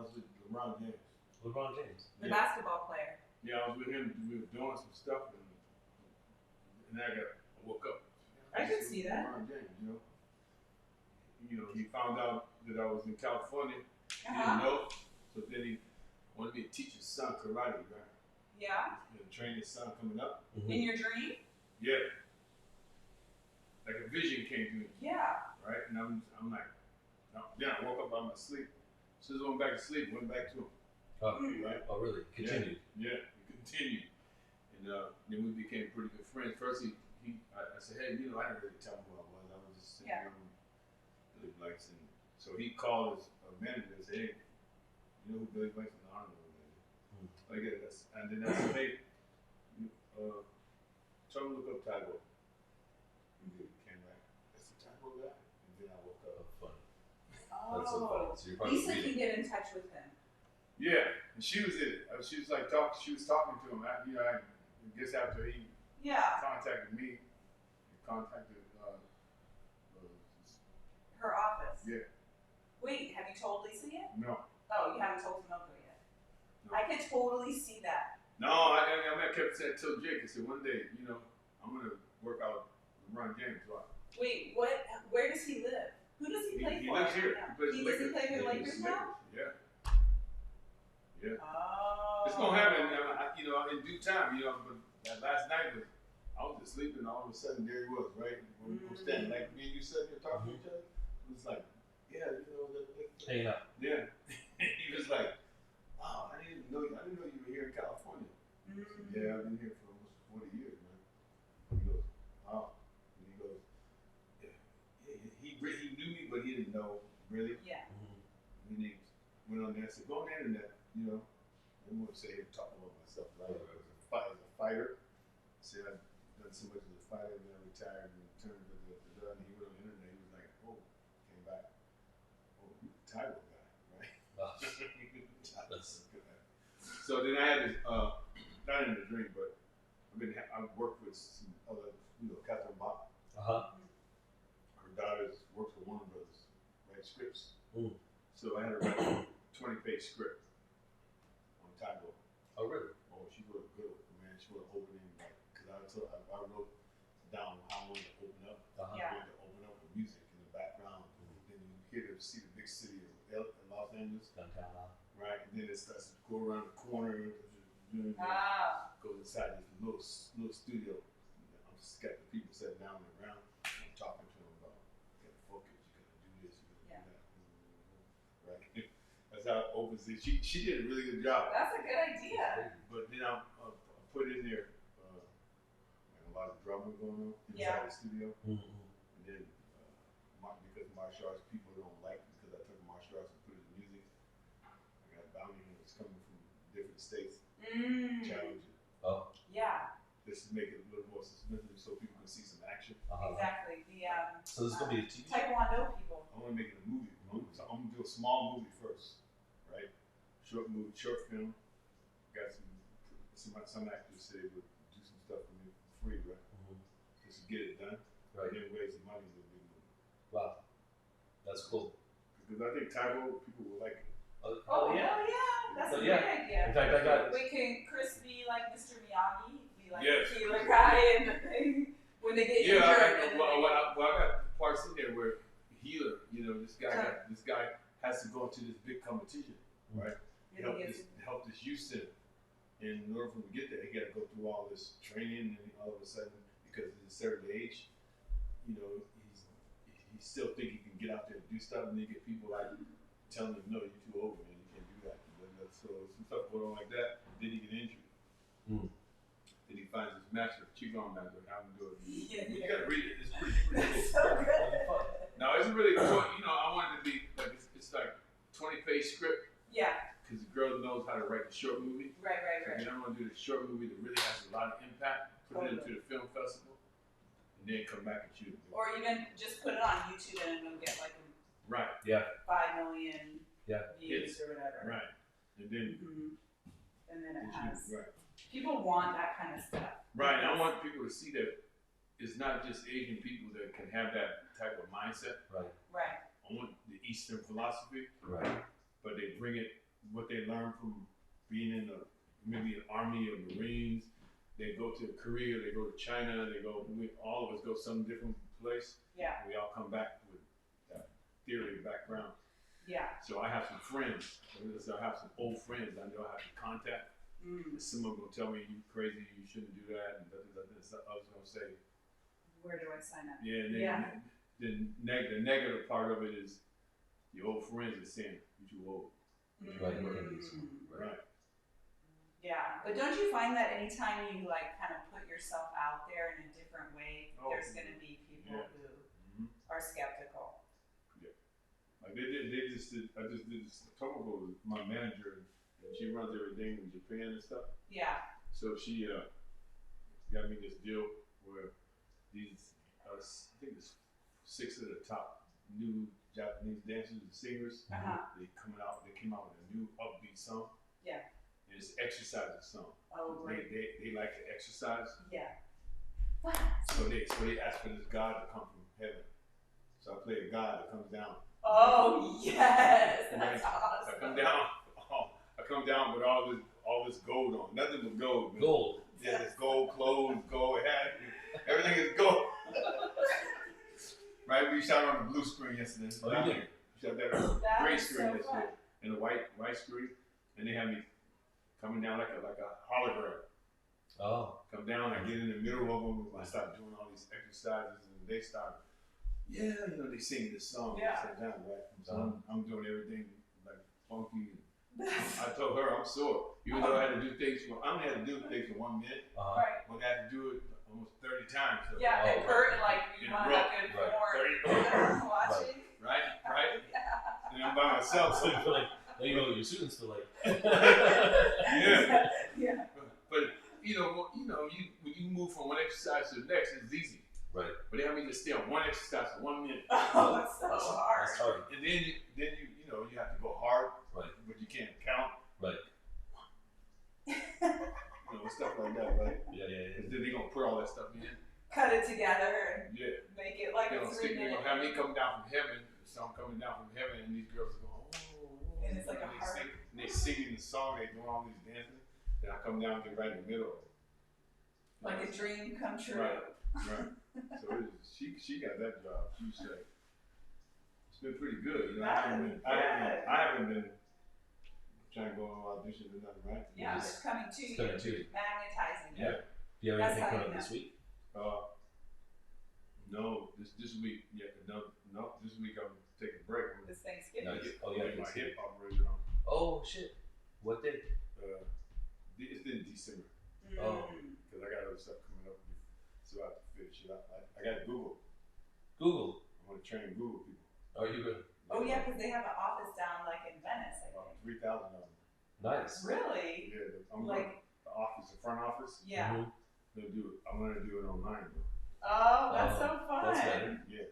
I was with LeBron James. LeBron James. The basketball player. Yeah, I was with him. We were doing some stuff, and then I woke up. I could see that. LeBron James, he found out that I was in California. He didn't know, so then he wanted me to teach his son karate, right? Yeah. Train his son coming up. Mm-hmm. In your dream? Yeah. Like a vision came to me. Yeah. Right, and I'm like, then I woke up out of my sleep. As soon as I went back to sleep, went back to him. Oh, right? Oh, really? Continued. Yeah, we continued. And then we became pretty good friends. First, I said, hey, I didn't really tell him who I was. I was just sitting around Billy Blanks. And so he called his manager and said, hey, you know who Billy Blanks is? I don't know who that is. Like that. And then I said, hey, tell him to look up Tybo. He came back. That's the Tybo guy. And then I woke up. Oh, funny. Oh. That's so funny. So you're probably Lisa can get in touch with him. Yeah, and she was in it. She was like she was talking to him. I guess after he contacted me, he contacted her office. Yeah. Wait, have you told Lisa yet? No. Oh, you haven't told Sunoco yet. No. I could totally see that. No, I kept saying, tell Jake, I said, one day, I'm gonna work out LeBron James. Right? Wait, what? Where does he live? Who does he play he for? lives here. Yeah. He Does he play for the Lakers. Lakers now? Yeah. Yeah. Oh. It's gonna happen, in due time, but that last night I was just sleeping, all of a sudden there he was, right? When we were standing, like me and you sitting there talking to each other, it was like, hanging out. Yeah. He was like, wow, I didn't know you were here in California. I said, yeah, I've been here for almost 40 years, man. He goes, wow. And he goes, yeah. He knew me, but he didn't know, really. Yeah. And he went on there and said, go on the internet, I didn't want to say talk about myself, right? As a fighter. I said, I've done so much as a fighter, and then I retired and turned to the and he went on the internet, he was like, oh, came back. Oh, you're the Tybo guy, right? So then I had this, not in the dream, but I've worked with some other, Catherine Bach. Her daughter works for Warner Brothers, writes scripts. So I had her write a 20-page script on Tybo. Oh, really? Oh, she wrote a good one, man. She wrote an opening, because I wrote down how I wanted to open up. I wanted to open up with music in the background. Then you see the big city of Los Angeles. Downtown. Right, and then it starts to go around the corner, go inside this little studio. I'm just got the people sitting down around. I'm talking to them about, you gotta focus, you gotta do this, you gotta do that. Right, that's how it opens it. She did a really good job. That's a good idea. But then I put in there a lot of drumming going on inside the studio. And then because martial arts people don't like it because I took martial arts and put it in music. I got bounty hunters coming from different states, challenging. Oh. Yeah. Just to make it a little more suspenseful so people can see some action. Exactly. So this is gonna be a TV show? Taekwondo people. I want to make it a movie. So I'm gonna do a small movie first, right? Short film. Got some actors say would do some stuff for me for free, right? Just to get it done. Right. And then raise the money to big movie. Wow. That's cool. Because I think Tybo people will like it. Oh yeah. That's a great idea. In fact, I got. Wait, can Chris be like Mr. Miyagi? Be like Yes. the healer guy in the thing when they get injured? I got parts in there where healer, this guy has to go into this big competition, right? Help this youth center. And in order for him to get there, he got to go through all this training, and all of a sudden, because at a certain age, he still think he can get out there and do stuff, and then you get people like telling him, no, you're too old, man, you can't do that. So some stuff going on like that, then he get injured. Then he finds his master, Qigong master, how to do it. You gotta read it. It's pretty so good. Now, it's really short. I wanted to be like it's like 20-page script. Yeah. Because the girl knows how to write the short movie. Right. And then I'm gonna do the short movie that really has a lot of impact. Put it into the film festival, and then come back and shoot it. Or even just put it on YouTube and it'll get like 5 million views or whatever. Right. And then it has. People want that kind of stuff. Right. And I want people to see that it's not just Asian people that can have that type of mindset. Right. I want the Eastern philosophy. Right. But they bring it what they learn from being in maybe an army or Marines. They go to Korea, they go to China, all of us go some different place. Yeah. We all come back with that theory background. Yeah. So I have some friends. So I have some old friends I know I have to contact. Some of them will tell me, you crazy, you shouldn't do that. And I was going to say, where do I sign up? Yeah. The negative part of it is your old friends are saying, you're too old. Right. Yeah, but don't you find that anytime you like kind of put yourself out there in a different way, there's going to be people who are skeptical. Yeah, like I just did this talk with my manager, and she runs everything in Japan and stuff. Yeah. So she got me this deal where these I think it's 6 of the top new Japanese dancers and singers. They came out with a new upbeat song. Yeah. And it's an exercising song. Oh, great. They like to exercise. Yeah. So they ask for this God to come from heaven. So I play a God that comes down. Oh yes, that's awesome. I come down with all this gold on. Nothing but gold. Man. Gold. Yeah, it's gold clothes, gold hat. Everything is gold. Right? We shot on the blue screen yesterday. Oh, you did? We shot that on the gray screen yesterday. And the white screen. And they had me coming down like a hologram. Oh. Come down, I get in the middle of them. I start doing all these exercises, and they start, they sing this song at the same time, right? So I'm doing everything like funky. I told her I'm sore, even though I had to do things I only had to do things for 1 minute. Right. But I had to do it almost 30 times. So. Yeah, and Kurt, like, you want to have good form. Watching. Right. Yeah. And I'm by myself. So you feel like, you know what your students feel like. Yeah. But when you move from one exercise to the next, it's easy. Right. But they have me just stay on one exercise for 1 minute. Oh, that's so hard. That's hard. And then you have to go hard. Right. But you can't count. Right. Stuff like that, right? Yeah. Because then they're gonna put all that stuff in. Cut it together and make it like a 3 minute. They're gonna have me come down from heaven, the song coming down from heaven, and these girls are going, oh. And it's like a heart. And they singing the song, they doing all these dancing. Then I come down to right in the middle. Like a dream come true. Right. So she got that job. She's like, it's been pretty good. I haven't been trying to go on auditions or nothing, right? Yeah, it's coming to you. Magnetizing you. Yeah. Do you have anything coming up this week? No, this week. Yeah, no. This week I'm taking a break. This Thanksgiving. Get my hip operation on. Oh shit! What day? It's in December. Because I got other stuff coming up, so I have to finish it up. I got Google. I want to train Google people. Are you good? Oh yeah, because they have an office down like in Venice, I think. 3,000 of them. Nice. Really? Yeah, the office, the front office. Yeah. They'll do it. I'm gonna do it online though. Oh, that's so fun. That's better. Yeah.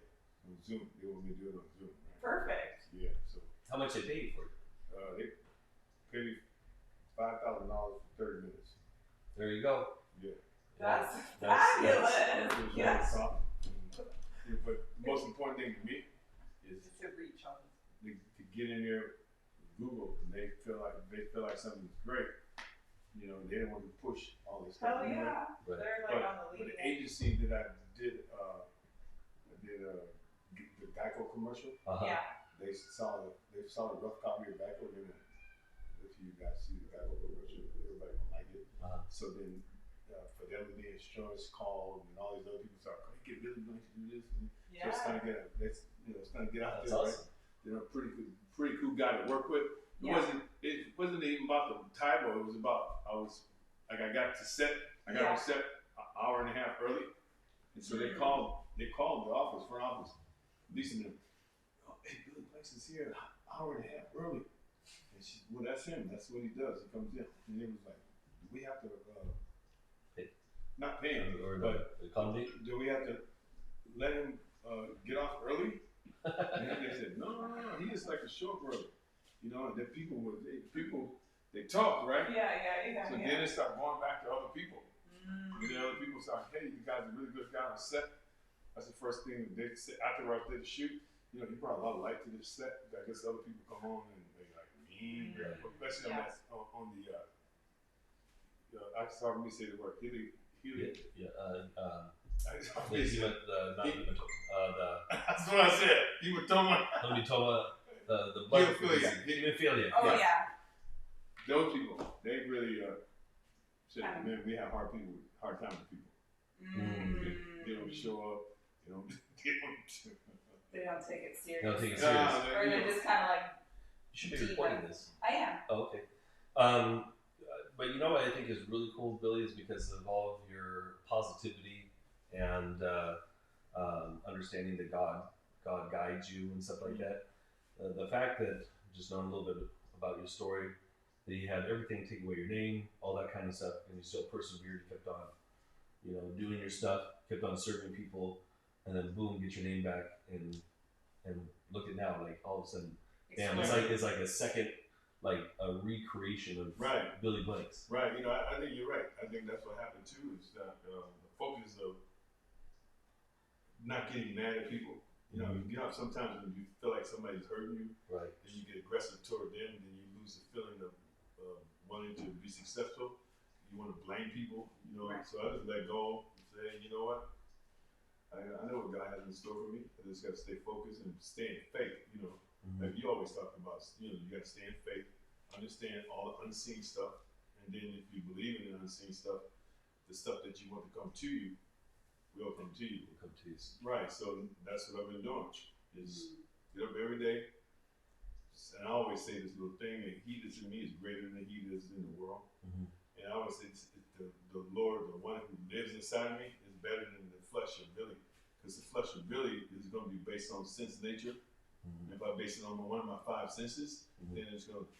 On Zoom. They want me to do it on Zoom. Right? Perfect. Yeah. So. How much they pay you for it? They pay me $5,000 for 30 minutes. There you go. Yeah. That's fabulous. Yes. But the most important thing to me is to reach out. To get in there with Google, and they feel like something's great. They don't want to push all this stuff. Oh yeah. Right. They're like on the lead. But the agency that I did the Geico commercial. Yeah. They saw the rough copy of Geico. If you guys see the Geico commercial, everybody will like it. So then, Fidelity Insurance called, and all these other people started, "Get really going to do this." And so it's trying to get out there. Awesome. Right? Pretty cool guy to work with. It wasn't even about the typo. It was about I got to set. I got on set an hour and a half early, and so they called the office, front office, Lisa and them. Oh, hey, Billy Plex is here an hour and a half early. And well, that's him. That's what he does. He comes in, and it was like, do we have to not pay him, but do we have to let him get off early? And they said, no. He just like to show up early. The people they talk, right? Yeah. So then they start going back to other people. Other people start, hey, you guys are really good guys on set. That's the first thing they say after I did the shoot. You brought a lot of light to this set. I guess other people come on and they like, me. mean, especially on that on the. I saw me say the word healing. That's what I said. Hematoma. The blood hemophilia. Oh yeah. Those people, they really said, man, we have hard time with people. They don't show up. They don't take it serious. They don't take it serious. Or they're just kind of like. You should be recording this. I am. Oh, okay. But you know what I think is really cool, Billy, is because of all of your positivity and understanding that God guides you and stuff like that. The fact that, just knowing a little bit about your story, that you had everything take away your name, all that kind of stuff, and you still persevered, kept on, doing your stuff, kept on serving people, and then boom, get your name back, and look at now, like all of a sudden, damn, it's like a second, like a recreation of Billy Blanks. Right. I think you're right. I think that's what happened too. Is that the focus of not getting mad at people. Sometimes when you feel like somebody's hurting you, right, then you get aggressive toward them, then you lose the feeling of wanting to be successful. You want to blame people, Right. So I just let go and say, hey, you know what? I know what God has in store for me. I just got to stay focused and stay in faith. Like you always talk about, you got to stay in faith, understand all the unseen stuff, and then if you believe in the unseen stuff, the stuff that you want to come to you will come to you. Will come to you. Right. So that's what I've been doing. Is get up every day, and I always say this little thing: that he that's in me is greater than he that's in the world. And I always say the Lord, the one who lives inside of me, is better than the flesh of Billy, because the flesh of Billy is going to be based on sense nature. If I base it on one of my five senses, then it's going to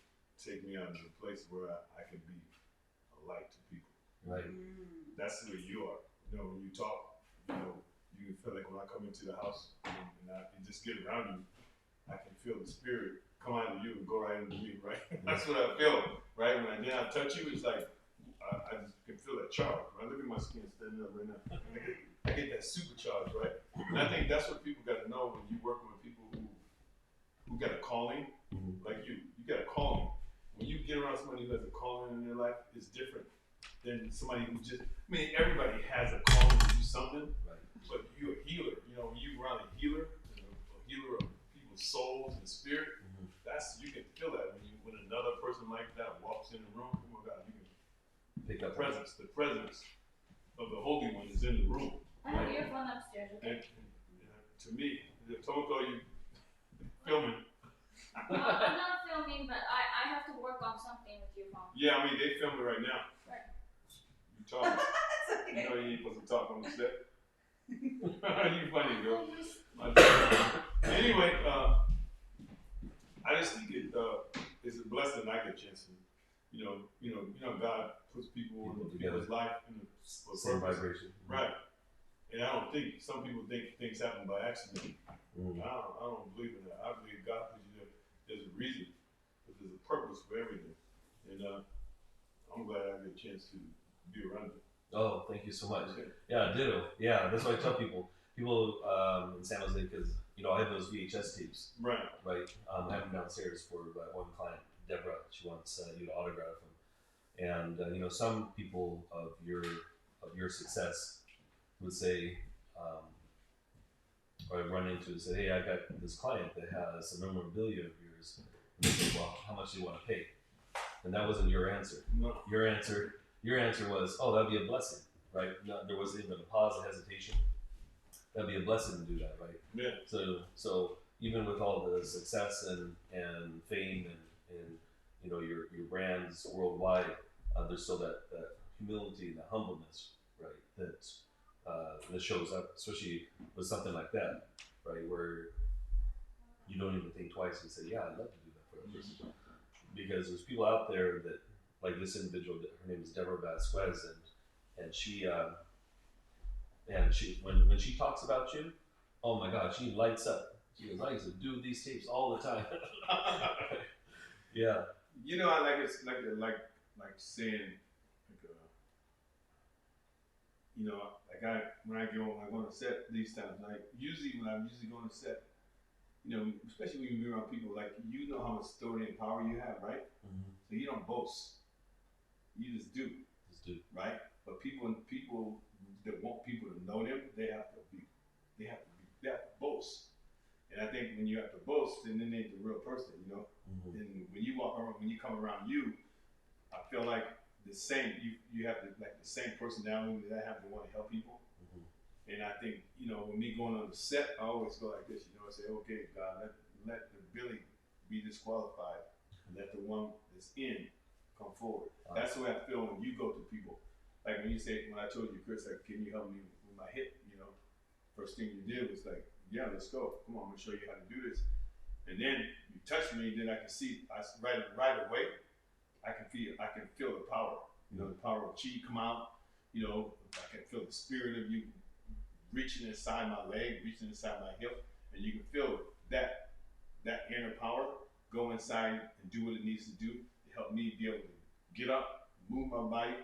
take me out to a place where I can be a light to people. Right. That's the way you are. When you talk, you feel like when I come into the house and just get around you, I can feel the spirit come out of you and go right into me, right? That's what I feel, right? When I touch you, it's like I just can feel that charge, right? Look at my skin standing up right now. I get that supercharge, right? And I think that's what people got to know when you're working with people who got a calling, like you got a calling. When you get around somebody who has a calling in their life, it's different than somebody who everybody has a calling to do something, right? But you're a healer. When you're around a healer of people's souls and spirit, you can feel that when another person like that walks in the room. Oh my God, you can pick up the presence of the Holy One is in the room. I have your phone upstairs. Okay? And to me, Tomoko, you filming. No, I'm not filming, but I have to work on something with your phone. Yeah, they film it right now. Right. You talking? You know you ain't supposed to talk on the set. You funny, girl. Anyway, I just think it's a blessing I get a chance to, God puts people in people's life for Same purpose. vibration. Right. And I don't think, some people think things happen by accident. I don't believe in that. I believe God puts you there. There's a reason. There's a purpose for everything. And I'm glad I get a chance to be around you. Oh, thank you so much. Yeah, ditto. Yeah, that's what I tell people. People in San Jose, because I have those VHS tapes. Right. I have them downstairs for one client, Deborah. She wants you to autograph them. And some people of your success would say, or I run into and say, hey, I got this client that has some memorabilia of yours. And they say, well, how much do you want to pay? And that wasn't your answer. No. Your answer was, oh, that'd be a blessing, right? No, there wasn't even a pause, a hesitation. That'd be a blessing to do that, right? Yeah. So even with all the success and fame and your brands worldwide, there's still that humility and that humbleness, right? That shows up, especially with something like that, right? Where you don't even think twice and say, yeah, I'd love to do that for a person. Because there's people out there that, like this individual, her name is Deborah Vasquez, and she when she talks about you, oh my God, she lights up. She goes, I used to do these tapes all the time. Yeah. I like it's like saying, when I go on set these times, like usually when I'm going to set, you know, especially when you're around people like you know how much authority and power you have, right? Mm-hmm. So you don't boast. You just do. Just do. Right? But people that want people to know them, they have to boast. And I think when you have to boast, then they ain't the real person, you know. Mm-hmm. And when you walk around, when you come around you, I feel like the same. You have the same personality that I have to want to help people. Mm-hmm. And I think, you know, when me going on the set, I always go like this, you know. I say, okay, God, let the Billy be disqualified, and let the one that's in come forward. That's the way I feel when you go to people. Like when I told you, Chris, like, can you help me with my hip? You know, first thing you did was like, yeah, let's go. Come on, I'm gonna show you how to do this. And then you touch me, then I can see, right away, I can feel the power. You know, the power of chi come out. You know, I can feel the spirit of you reaching inside my leg, reaching inside my hip, and you can feel that inner power go inside and do what it needs to do to help me be able to get up, move my body.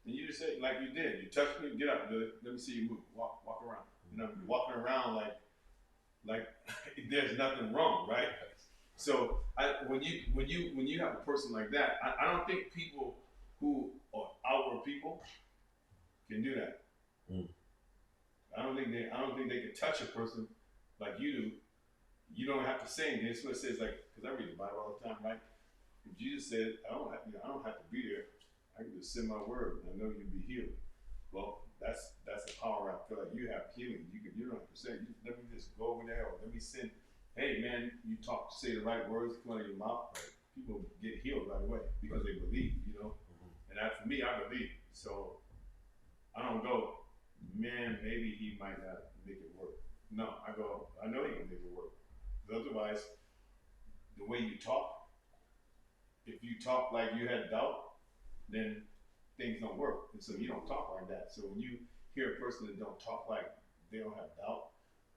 And you just said, like you did, you touched me, get up, let me see you move, walk around. You know, walking around like there's nothing wrong, right? So when you have a person like that, I don't think people who are outward people can do that. Mm. I don't think they can touch a person like you do. You don't have to say anything. That's what it says, like, because I read the Bible all the time, right? And Jesus said, I don't have to be there. I can just send my word, and I know you'll be healed. Well, that's the power I feel like you have, healing. You don't have to say, let me just go over there, or let me send. Hey man, you say the right words, come out of your mouth. Right? People get healed right away because they believe, you know. Mm-hmm. And for me, I believe. So I don't go, man, maybe he might not make it work. No, I go, I know he can make it work. Otherwise, the way you talk, if you talk like you had doubt, then things don't work. And so you don't talk like that. So when you hear a person that don't talk like they don't have doubt,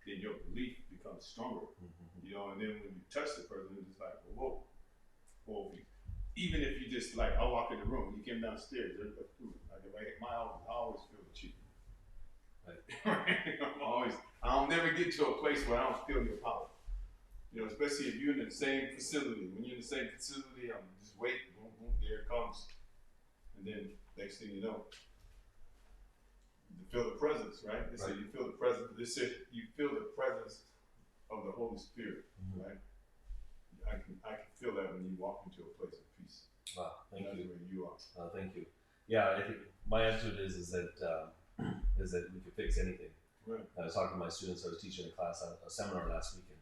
then your belief becomes stronger. Mm-hmm. You know, and then when you touch the person, it's just like, whoa. Well, even if you just like, I walk in the room, you came downstairs, like if I hit my office, I always feel the cheek. Right? I'll never get to a place where I don't feel your power. You know, especially if you're in the same facility. When you're in the same facility, I'm just waiting, boom, boom, there it comes. And then next thing you know, you feel the presence, right? They say you feel the presence. They say you feel the presence of the Holy Spirit, mm-hmm. right? I can feel that when you walk into a place of peace. Wow, thank you. Where you are. Thank you. Yeah, I think my attitude is that we can fix anything. Right. I was talking to my students. I was teaching a seminar last weekend,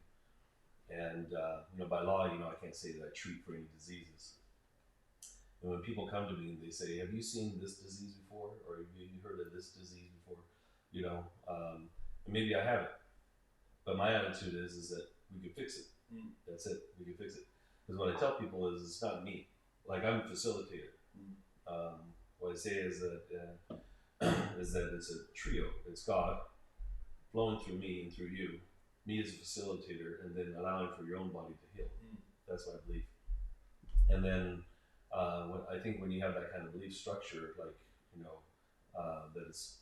and you know, by law, you know, I can't say that I treat for any diseases. And when people come to me and they say, "Have you seen this disease before?" or "Have you heard of this disease before?" You know, and maybe I haven't, but my attitude is that we can fix it. Mm. That's it. We can fix it. Because what I tell people is it's not me. Like, I'm a facilitator. Mm. What I say is that it's a trio. It's God flowing through me and through you, me as a facilitator, and then allowing for your own body to heal. Mm. That's what I believe. And then I think when you have that kind of belief structure, like, you know, that it's,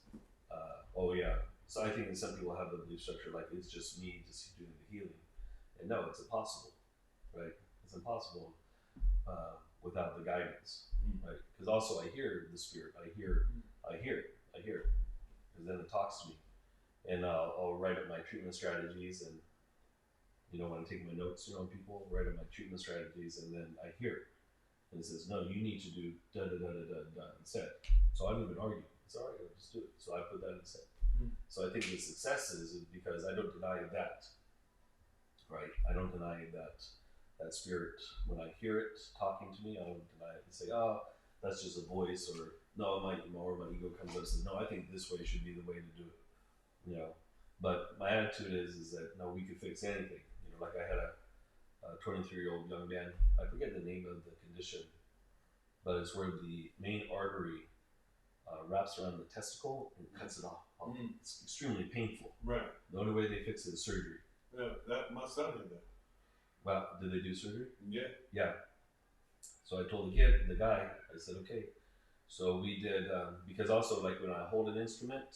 oh yeah. So I think that some people have the belief structure like it's just me just doing the healing. And no, it's impossible, right? It's impossible without the guidance, right? Because also I hear the Spirit. I hear it. Because then it talks to me. And I'll write up my treatment strategies, and, you know, when I'm taking my notes, you know, people write up my treatment strategies, and then I hear it. And it says, no, you need to do da-da-da-da-da instead. So I don't even argue. It's all right, I'll just do it. So I put that instead. Mm. So I think the success is because I don't deny that, right? I don't deny that Spirit, when I hear it talking to me, I don't deny it and say, oh, that's just a voice, or no, my ego comes up and says, no, I think this way should be the way to do it, you know? But my attitude is that, no, we could fix anything. You know, like I had a 23-year-old young man, I forget the name of the condition, but it's where the main artery wraps around the testicle and cuts it off. Mm. It's extremely painful. Right. The only way they fix it is surgery. Yeah, my son did that. Wow, did they do surgery? Yeah. Yeah. So I told the guy, I said, okay. So we did, because also like when I hold an instrument,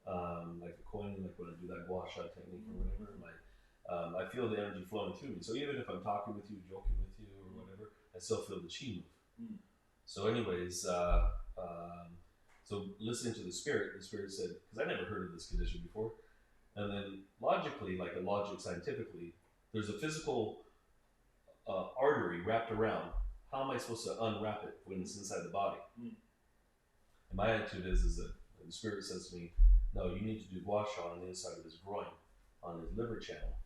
like the coin, like when I do that gua sha technique or whatever, I feel the energy flowing through me. So even if I'm talking with you, joking with you, or whatever, I still feel the chi move. So, anyways, so listening to the Spirit said, because I never heard of this condition before, and then logically, like a logic scientifically, there's a physical artery wrapped around. How am I supposed to unwrap it when it's inside the body? And my attitude is that the Spirit says to me, no, you need to do gua sha on the inside of his groin, on his liver channel,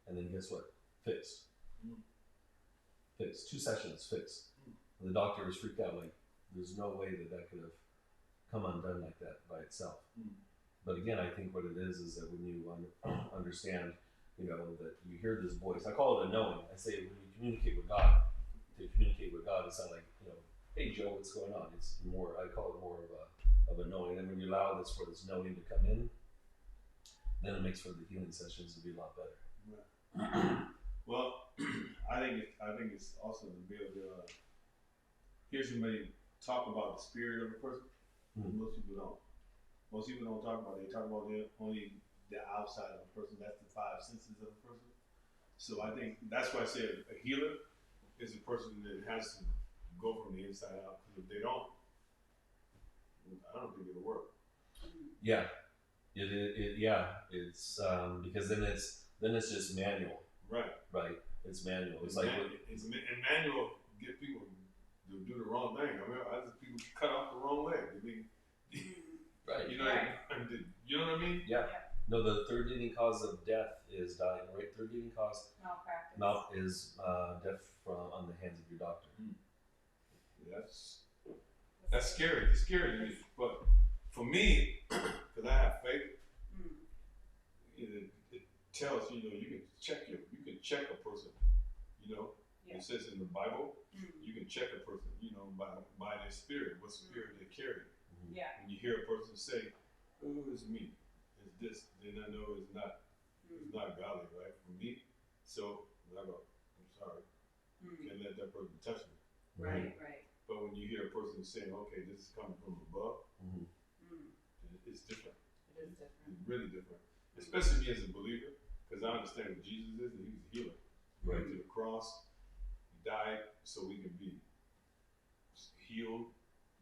and then guess what? Fixed. Fixed. 2 sessions fixed. And the doctor was freaked out, like, there's no way that could have come undone like that by itself. But again, I think what it is that when you understand, that you hear this voice, I call it a knowing. I say when you communicate with God, it's not like, hey Joe, what's going on? It's more, I call it more of a knowing. And when you allow this for this knowing to come in, then it makes for the healing sessions to be a lot better. Right. Well, I think it's awesome to be able to hear somebody talk about the spirit of a person. Most people don't. Most people don't talk about it. They talk about only the outside of a person. That's the 5 senses of a person. So I think that's why I say a healer is a person that has to go from the inside out. Because if they don't, I don't think it'll work. Yeah, it's because then it's just manual. Right. It's manual. It's like and manual get people to do the wrong thing. I mean, I just people cut off the wrong leg. Right. You know what I mean? Yeah. No, the 3rd leading cause of death is dying. Right. 3rd leading cause is death on the hands of your doctor. That's scary. It's scary to me. But for me, because I have faith, it tells you can check a person. It says in the Bible, you can check a person, by their spirit, what spirit they carry. When you hear a person say, "Oh, it's me, it's this," then I know it's not godly, right? For me, so I go, "I'm sorry, can't let that person touch me." Right. But when you hear a person saying, "Okay, this is coming from above," it's different. It is different. It's really different, especially me as a believer, because I understand what Jesus is, and He was a healer. Right to the cross, He died so we can be healed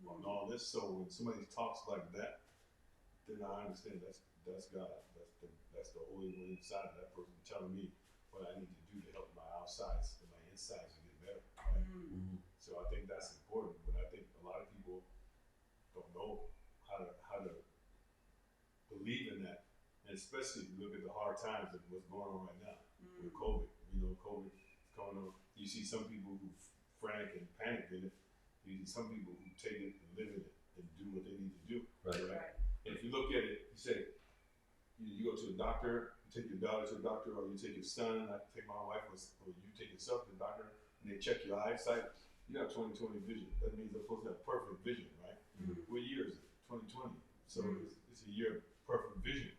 and all this. So when somebody talks like that, then I understand that's God. That's the Holy One inside of that person telling me what I need to do to help my outsides and my insides to get better. Right? So I think that's important. But I think a lot of people don't know how to believe in that, and especially if you look at the hard times of what's going on right now with COVID. COVID is going on. You see some people who frantic and panic in it. You see some people who take it and live in it and do what they need to do. Right. And if you look at it, you say, you go to a doctor, you take your daughter to a doctor, or you take your son. I take my wife, or you take yourself to the doctor, and they check your eyesight. You have 20/20 vision. That means they're supposed to have perfect vision, right? What year is it? 2020. So it's a year of perfect vision,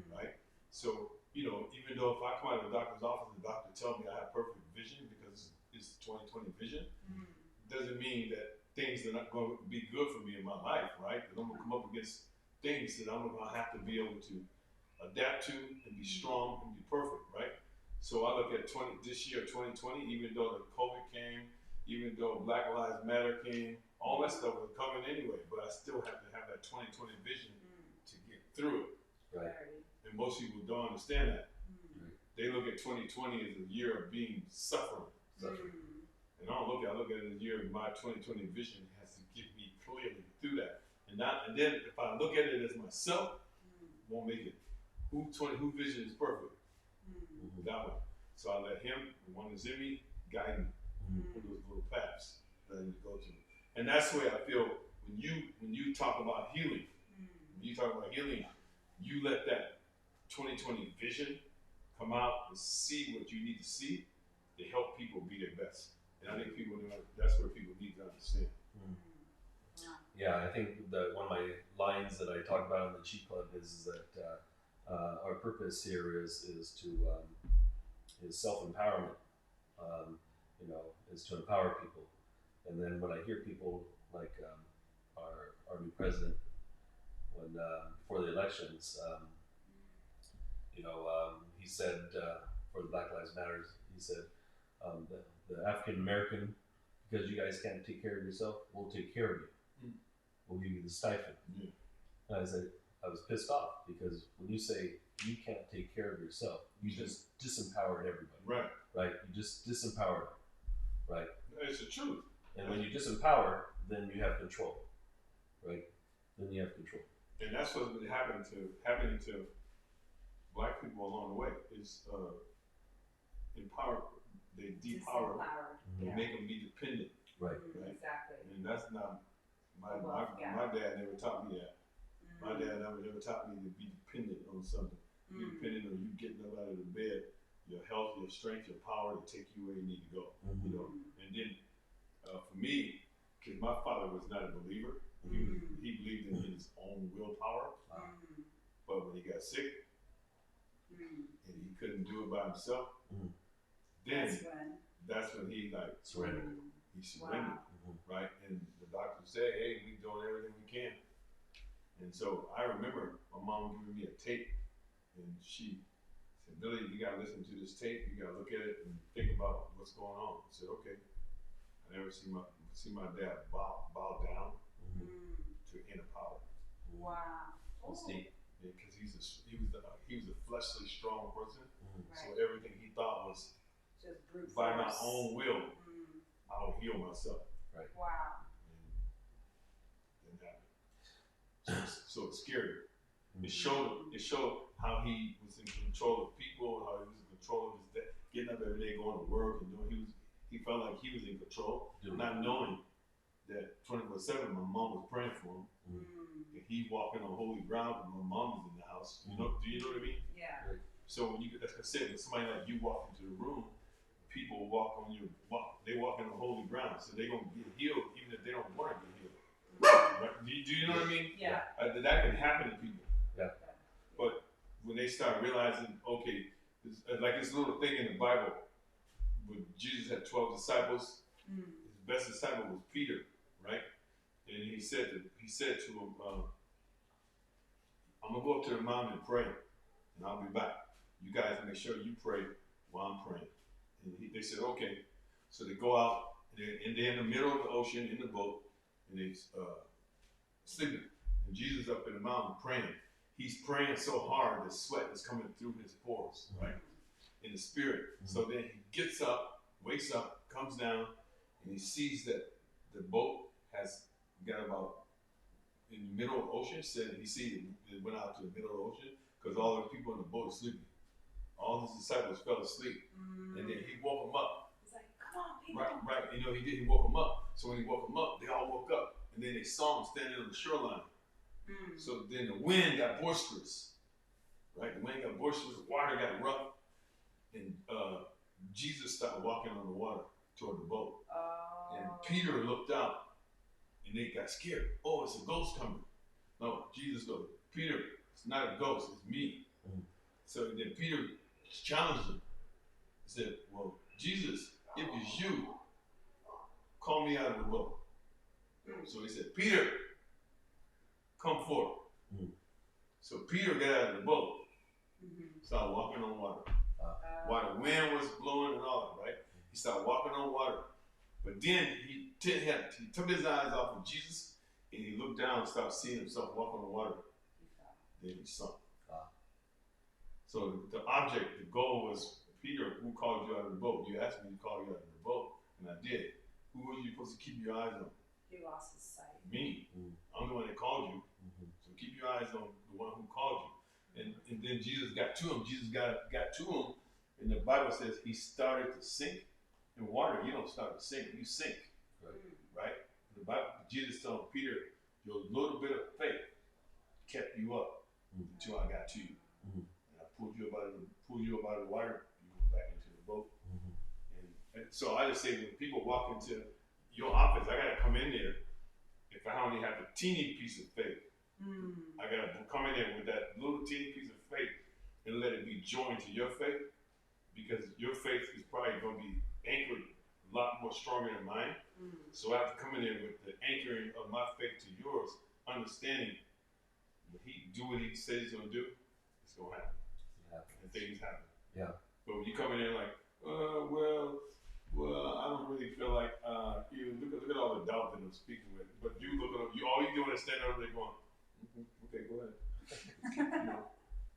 right? So even though if I come out of the doctor's office and the doctor tells me I have perfect vision because it's 20/20 vision, doesn't mean that things are not going to be good for me in my life, right? Because I'm going to come up against things that I'm going to have to be able to adapt to and be strong and be perfect, right? So I look at this year, 2020, even though the COVID came, even though Black Lives Matter came, all that stuff was coming anyway, but I still have to have that 20/20 vision to get through it. Right. And most people don't understand that. They look at 2020 as a year of being suffering. And I look at it as a year of my 20/20 vision has to get me clearly through that. And then if I look at it as myself, won't make it. Who vision is perfect? That one. So I let Him, the one that's in me, guide me through those little paths that I need to go to. And that's the way I feel when you talk about healing. When you talk about healing, you let that 20/20 vision come out and see what you need to see to help people be their best. And I think that's where people need to understand. Yeah, I think that one of my lines that I talk about in the Chi Club is that our purpose here is self-empowerment. Is to empower people. And then when I hear people like our new president, when before the elections, he said for the Black Lives Matters. He said, the African American, because you guys can't take care of yourself, we'll take care of you. We'll give you the stipend. Yeah. And I said, I was pissed off because when you say you can't take care of yourself, you just disempowered everybody. Right. Right? You just disempowered them. Right? It's the truth. And when you disempower, then you have control. Right? Then you have control. And that's what's been happening to black people along the way is empower. They depower, Yeah. make them be dependent. Right. Right. Exactly. And that's not my Yeah. my dad never taught me that. Mm. My dad never taught me to be dependent on something. Be dependent on you getting up out of the bed, your health, your strength, your power to take you where you need to go. You know. And then for me, because my father was not a believer, he believed in his own willpower. But when he got sick and he couldn't do it by himself, then that's when he like surrendered. He surrendered, right? And the doctor said, "Hey, we doing everything we can." And so I remember my mom giving me a tape, and she said, "Billy, you gotta listen to this tape. You gotta look at it and think about what's going on." I said, "Okay." I never see my dad bow down to inner power. Wow. That's deep. Because he was a fleshly strong person, so Right. everything he thought was Just brute force. by my own will, I'll heal myself. Wow. And didn't happen. So it's scary. It showed how he was in control of people, how he was in control of his day, getting up every day, going to work and doing. He felt like he was in control, not knowing that 24/7 my mom was praying for him. And he walking on holy ground when my mom was in the house. You know, do you know what I mean? Yeah. So when you, like I said, when somebody like you walk into the room, people walk on they walk on holy ground, so they're gonna get healed even if they don't want to get healed. Right? Do you know what I mean? Yeah. That can happen to people. Yeah. But when they start realizing, okay, like this little thing in the Bible, when Jesus had 12 disciples, his best disciple was Peter, right? And he said to him, "I'm gonna go up to the mountain and pray, and I'll be back. You guys make sure you pray while I'm praying." And they said, "Okay." So they go out, and they're in the middle of the ocean in the boat, and they sleeping. And Jesus up in the mountain praying. He's praying so hard the sweat is coming through his pores, right? In the spirit. So then he gets up, wakes up, comes down, and he sees that the boat has got about in the middle of the ocean. Said he see it went out to the middle of the ocean because all the people in the boat are sleeping. All his disciples fell asleep, and then he woke them up. He's like, "Come on, people." Right. You know he did. He woke them up. So when he woke them up, they all woke up, and then they saw him standing on the shoreline. So then the wind got boisterous, right? The wind got boisterous, the water got rough, and Jesus started walking on the water toward the boat. And Peter looked out, and they got scared. Oh, it's a ghost coming. No, Jesus goes, "Peter, it's not a ghost, it's me." So then Peter challenged him. He said, "Well, Jesus, if it's you, call me out of the boat." So he said, "Peter, come forth." So Peter got out of the boat, started walking on water. While the wind was blowing and all that, right? He started walking on water. But then he took his eyes off of Jesus, and he looked down and started seeing himself walking on water. Then he sunk. So the goal was, "Peter, who called you out of the boat? You asked me to call you out of the boat, and I did. Who were you supposed to keep your eyes on?" He lost his sight. Me. I'm the one that called you. So keep your eyes on the one who called you. And then Jesus got to him. Jesus got to him, and the Bible says he started to sink. In water, you don't start to sink, you sink. Right? The Bible, Jesus told Peter, "Your little bit of faith kept you up until I got to you. And I pulled you up out of the water, you go back into the boat." And so I just say, when people walk into your office, I gotta come in there. If I only have a teeny piece of faith, I gotta come in there with that little teeny piece of faith and let it be joined to your faith, because your faith is probably gonna be anchored a lot more stronger than mine. So I have to come in there with the anchoring of my faith to yours, understanding when he do what he says he's gonna do, it's gonna happen. And things happen. Yeah. But when you come in there like, well, I don't really feel like you look at all the doubt that I'm speaking with. But you look at you, all you doing is standing over there going, okay, go ahead. You know,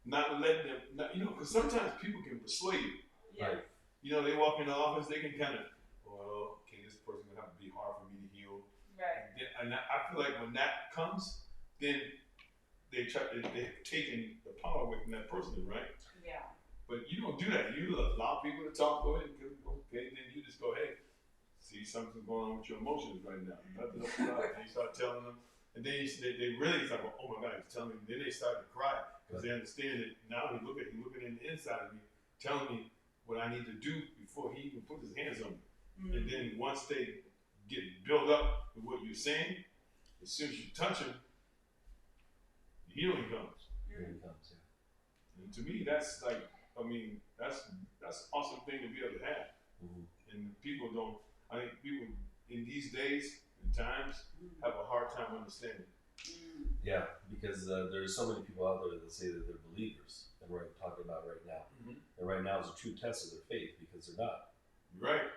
not letting them, you know, because sometimes people can persuade you. Yeah. You know, they walk in the office, they can kind of, well, okay, this person gonna have to be hard for me to heal. Right. And I feel like when that comes, then they've taken the power away from that person, right? Yeah. But you don't do that. You allow people to talk. Go ahead. Okay, then you just go, hey, see something's going on with your emotions right now. And you start telling them, and then they really start going, oh my God, he's telling me. Then they start to cry because they understand that now he's looking in the inside of me, telling me what I need to do before he even puts his hands on me. Mm-hmm. And then once they get built up with what you're saying, as soon as you touch them, the healing comes. Healing comes, yeah. And to me, that's like, I mean, that's an awesome thing to be able to have. Mm-hmm. And people don't, I think people in these days and times have a hard time understanding. Yeah, because there's so many people out there that say that they're believers, and we're talking about right now. Mm-hmm. And right now is a true test of their faith because they're not. Right.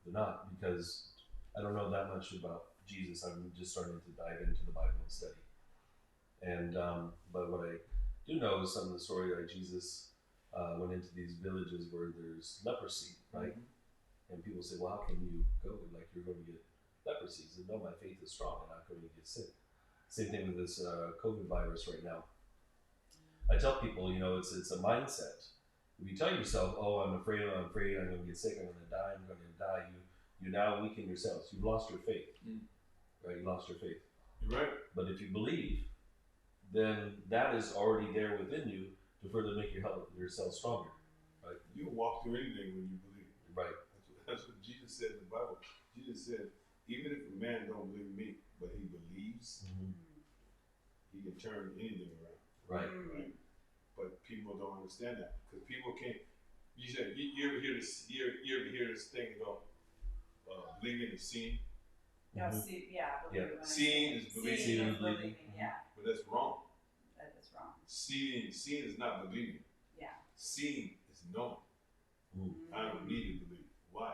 They're not, because I don't know that much about Jesus. I'm just starting to dive into the Bible and study. And but what I do know is some of the story like Jesus went into these villages where there's leprosy, right? Mm-hmm. And people say, well, how can you go? Like, you're going to get leprosy. He said, no, my faith is strong. I'm not going to get sick. Same thing with this COVID virus right now. I tell people, you know, it's a mindset. If you tell yourself, oh, I'm afraid, I'm going to get sick, I'm going to die, you now weaken yourselves. You've lost your faith, right? You lost your faith. You're right. But if you believe, then that is already there within you to further make yourself stronger, right? You can walk through anything when you believe. Right. That's what Jesus said in the Bible. Jesus said, even if a man don't believe me, but he believes, he can turn anything around. Right. Right. But people don't understand that because people can't. You said you ever hear this? You ever hear this thing about believing is seeing? No, see, yeah. Seeing is believing. Seeing is believing. Yeah. But that's wrong. That is wrong. Seeing is not believing. Yeah. Seeing is knowing. I don't need to believe. Why?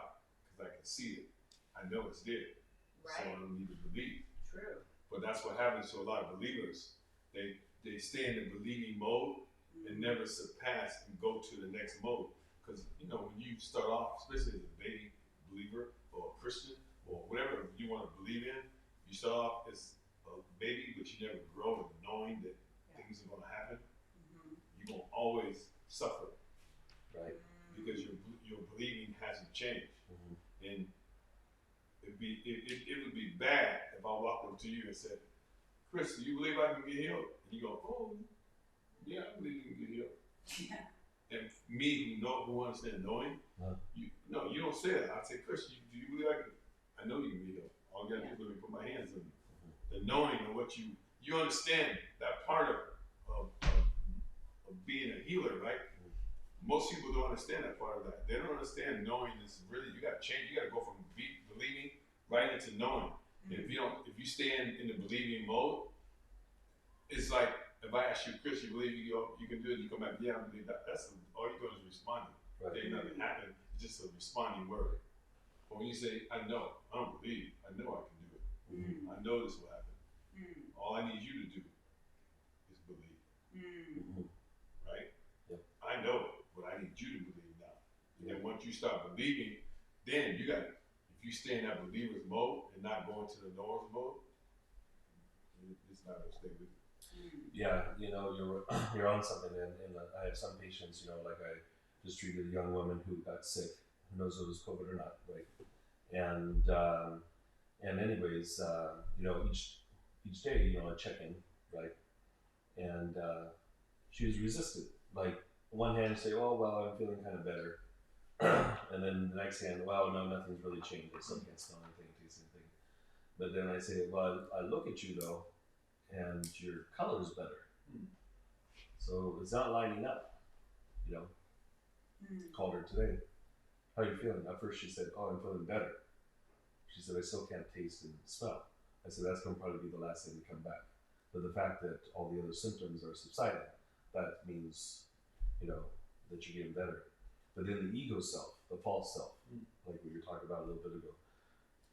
Because I can see it. I know it's there. Right. So I don't need to believe. True. But that's what happens to a lot of believers. They stay in the believing mode and never surpass and go to the next mode. Because, you know, when you start off, especially as a baby believer or a Christian or whatever you want to believe in, you start off as a baby, but you never grow in knowing that things are going to happen. You're going to always suffer. Right. Because your believing hasn't changed. And it would be bad if I walked up to you and said, Chris, do you believe I can get healed? And you go, oh, yeah, I believe you can get healed. Yeah. And me, who understands knowing, you don't say that. I say, Chris, do you believe I can? I know you can get healed. All you got to do is let me put my hands on you. The knowing of what you understand that part of being a healer, right? Most people don't understand that part of that. They don't understand knowing is really, you got to change. You got to go from believing right into knowing. If you stay in the believing mode, it's like if I ask you, Chris, you believe you can do it, you come back, yeah, I believe that. That's all you're doing is responding. Right. There ain't nothing happening. It's just a responding word. But when you say, I know, I don't believe, I know I can do it. I know this will happen. All I need you to do is believe. Right? Yep. I know it, but I need you to believe now. And then once you start believing, then you got, if you stay in that believer's mode and not going to the knower's mode, it's not going to stay with you. Yeah, you know, you're on something, and I have some patients, you know, like I just treated a young woman who got sick, who knows if it was COVID or not, right? And anyways, you know, each day, you know, I check in, right? And she was resistant. Like, one hand say, oh, well, I'm feeling kind of better. And then the next hand, well, no, nothing's really changed. I still can't smell anything, taste anything. But then I say, well, I look at you though, and your color's better. So it's not lining up, you know. Called her today. How are you feeling? At first she said, oh, I'm feeling better. She said, I still can't taste and smell. I said, that's going to probably be the last thing to come back. But the fact that all the other symptoms are subsiding, that means, you know, that you're getting better. But then the ego self, the false self, like we were talking about a little bit ago,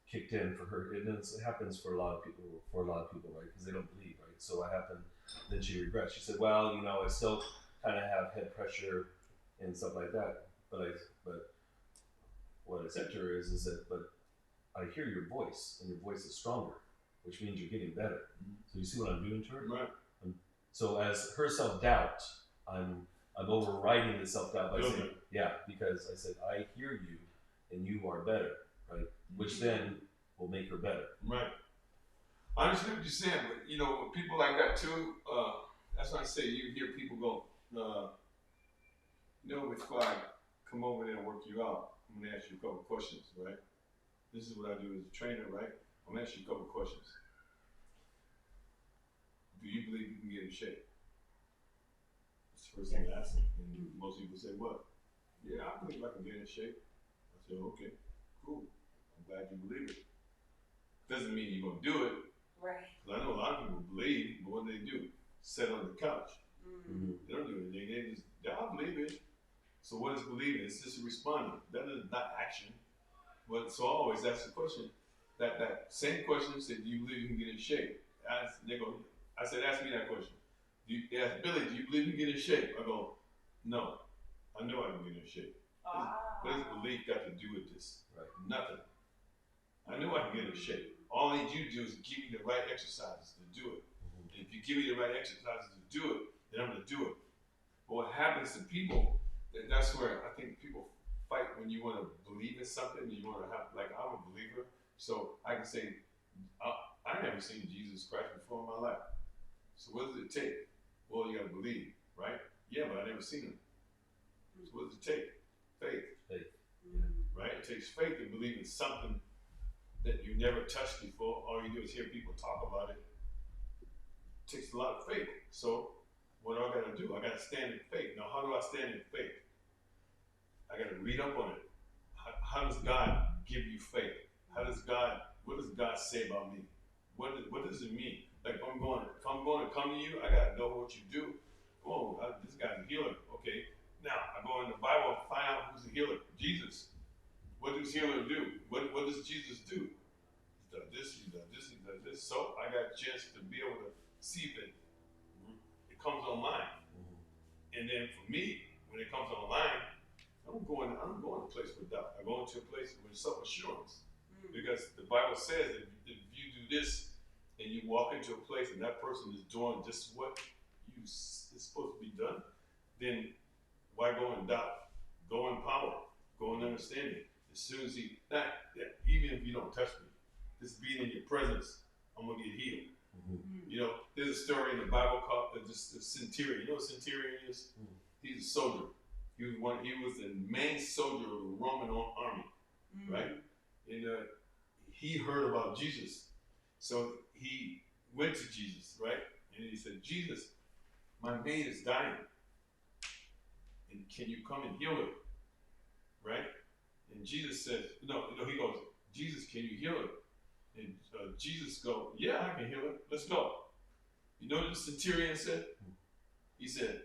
kicked in for her. And it happens for a lot of people, right? Because they don't believe, right? So what happened? Then she regrets. She said, well, I still kind of have head pressure and stuff like that. But what I said to her is that, but I hear your voice, and your voice is stronger, which means you're getting better. So you see what I'm doing to her? Right. So as her self-doubt, I'm overriding the self-doubt by saying, yeah, because I said, I hear you, and you are better, right? Which then will make her better. Right. I understand what you're saying, but with people like that too, that's why I say you hear people go, before I come over there and work you out, I'm gonna ask you a couple questions, right? This is what I do as a trainer, right? I'm gonna ask you a couple questions. Do you believe you can get in shape? That's the first thing I ask them. And most people say, what? Yeah, I believe I can get in shape. I said, okay, cool. I'm glad you believe it. Doesn't mean you're gonna do it. Right. Because I know a lot of people believe, but what do? Sit on the couch. They don't do anything. They just, I believe it. So what is believing? It's just responding. That is not action. But so I always ask the question, that same question said, do you believe you can get in shape? I said, ask me that question. They asked Billy, do you believe you can get in shape? I go, no. I know I can get in shape. What does belief got to do with this? Right. Nothing. I know I can get in shape. All I need you to do is give me the right exercises to do it. And if you give me the right exercises to do it, then I'm going to do it. But what happens to people, that's where I think people fight when you want to believe in something, you want to have, like I'm a believer, so I can say, I never seen Jesus Christ before in my life. So what does it take? Well, you got to believe, right? Yeah, but I never seen him. So what does it take? Faith. Faith. Right? It takes faith to believe in something that you never touched before. All you do is hear people talk about it. It takes a lot of faith. So what do I got to do? I got to stand in faith. Now, how do I stand in faith? I got to read up on it. How does God give you faith? What does God say about me? What does it mean? Like if I'm going to come to you, I got to know what you do. Oh, this guy's a healer. Okay. Now I go in the Bible and find out who's the healer. Jesus. What does healer do? What does Jesus do? He does this, he does this, he does this. So I got a chance to be able to see that it comes online. And then for me, when it comes online, I don't go into a place with doubt. I go into a place with self-assurance. Because the Bible says that if you do this and you walk into a place and that person is doing just what is supposed to be done, then why go in doubt? Go in power. Go in understanding. As soon as even if you don't touch me, just being in your presence, I'm going to get healed. There's a story in the Bible called the centurion. You know what a centurion is? He's a soldier. He was the main soldier of the Roman army, right? And he heard about Jesus. So he went to Jesus, right? And he said, Jesus, my maid is dying. And can you come and heal her? Right? And Jesus said, no, he goes, Jesus, can you heal her? And Jesus goes, yeah, I can heal her. Let's go. You know what the centurion said? He said,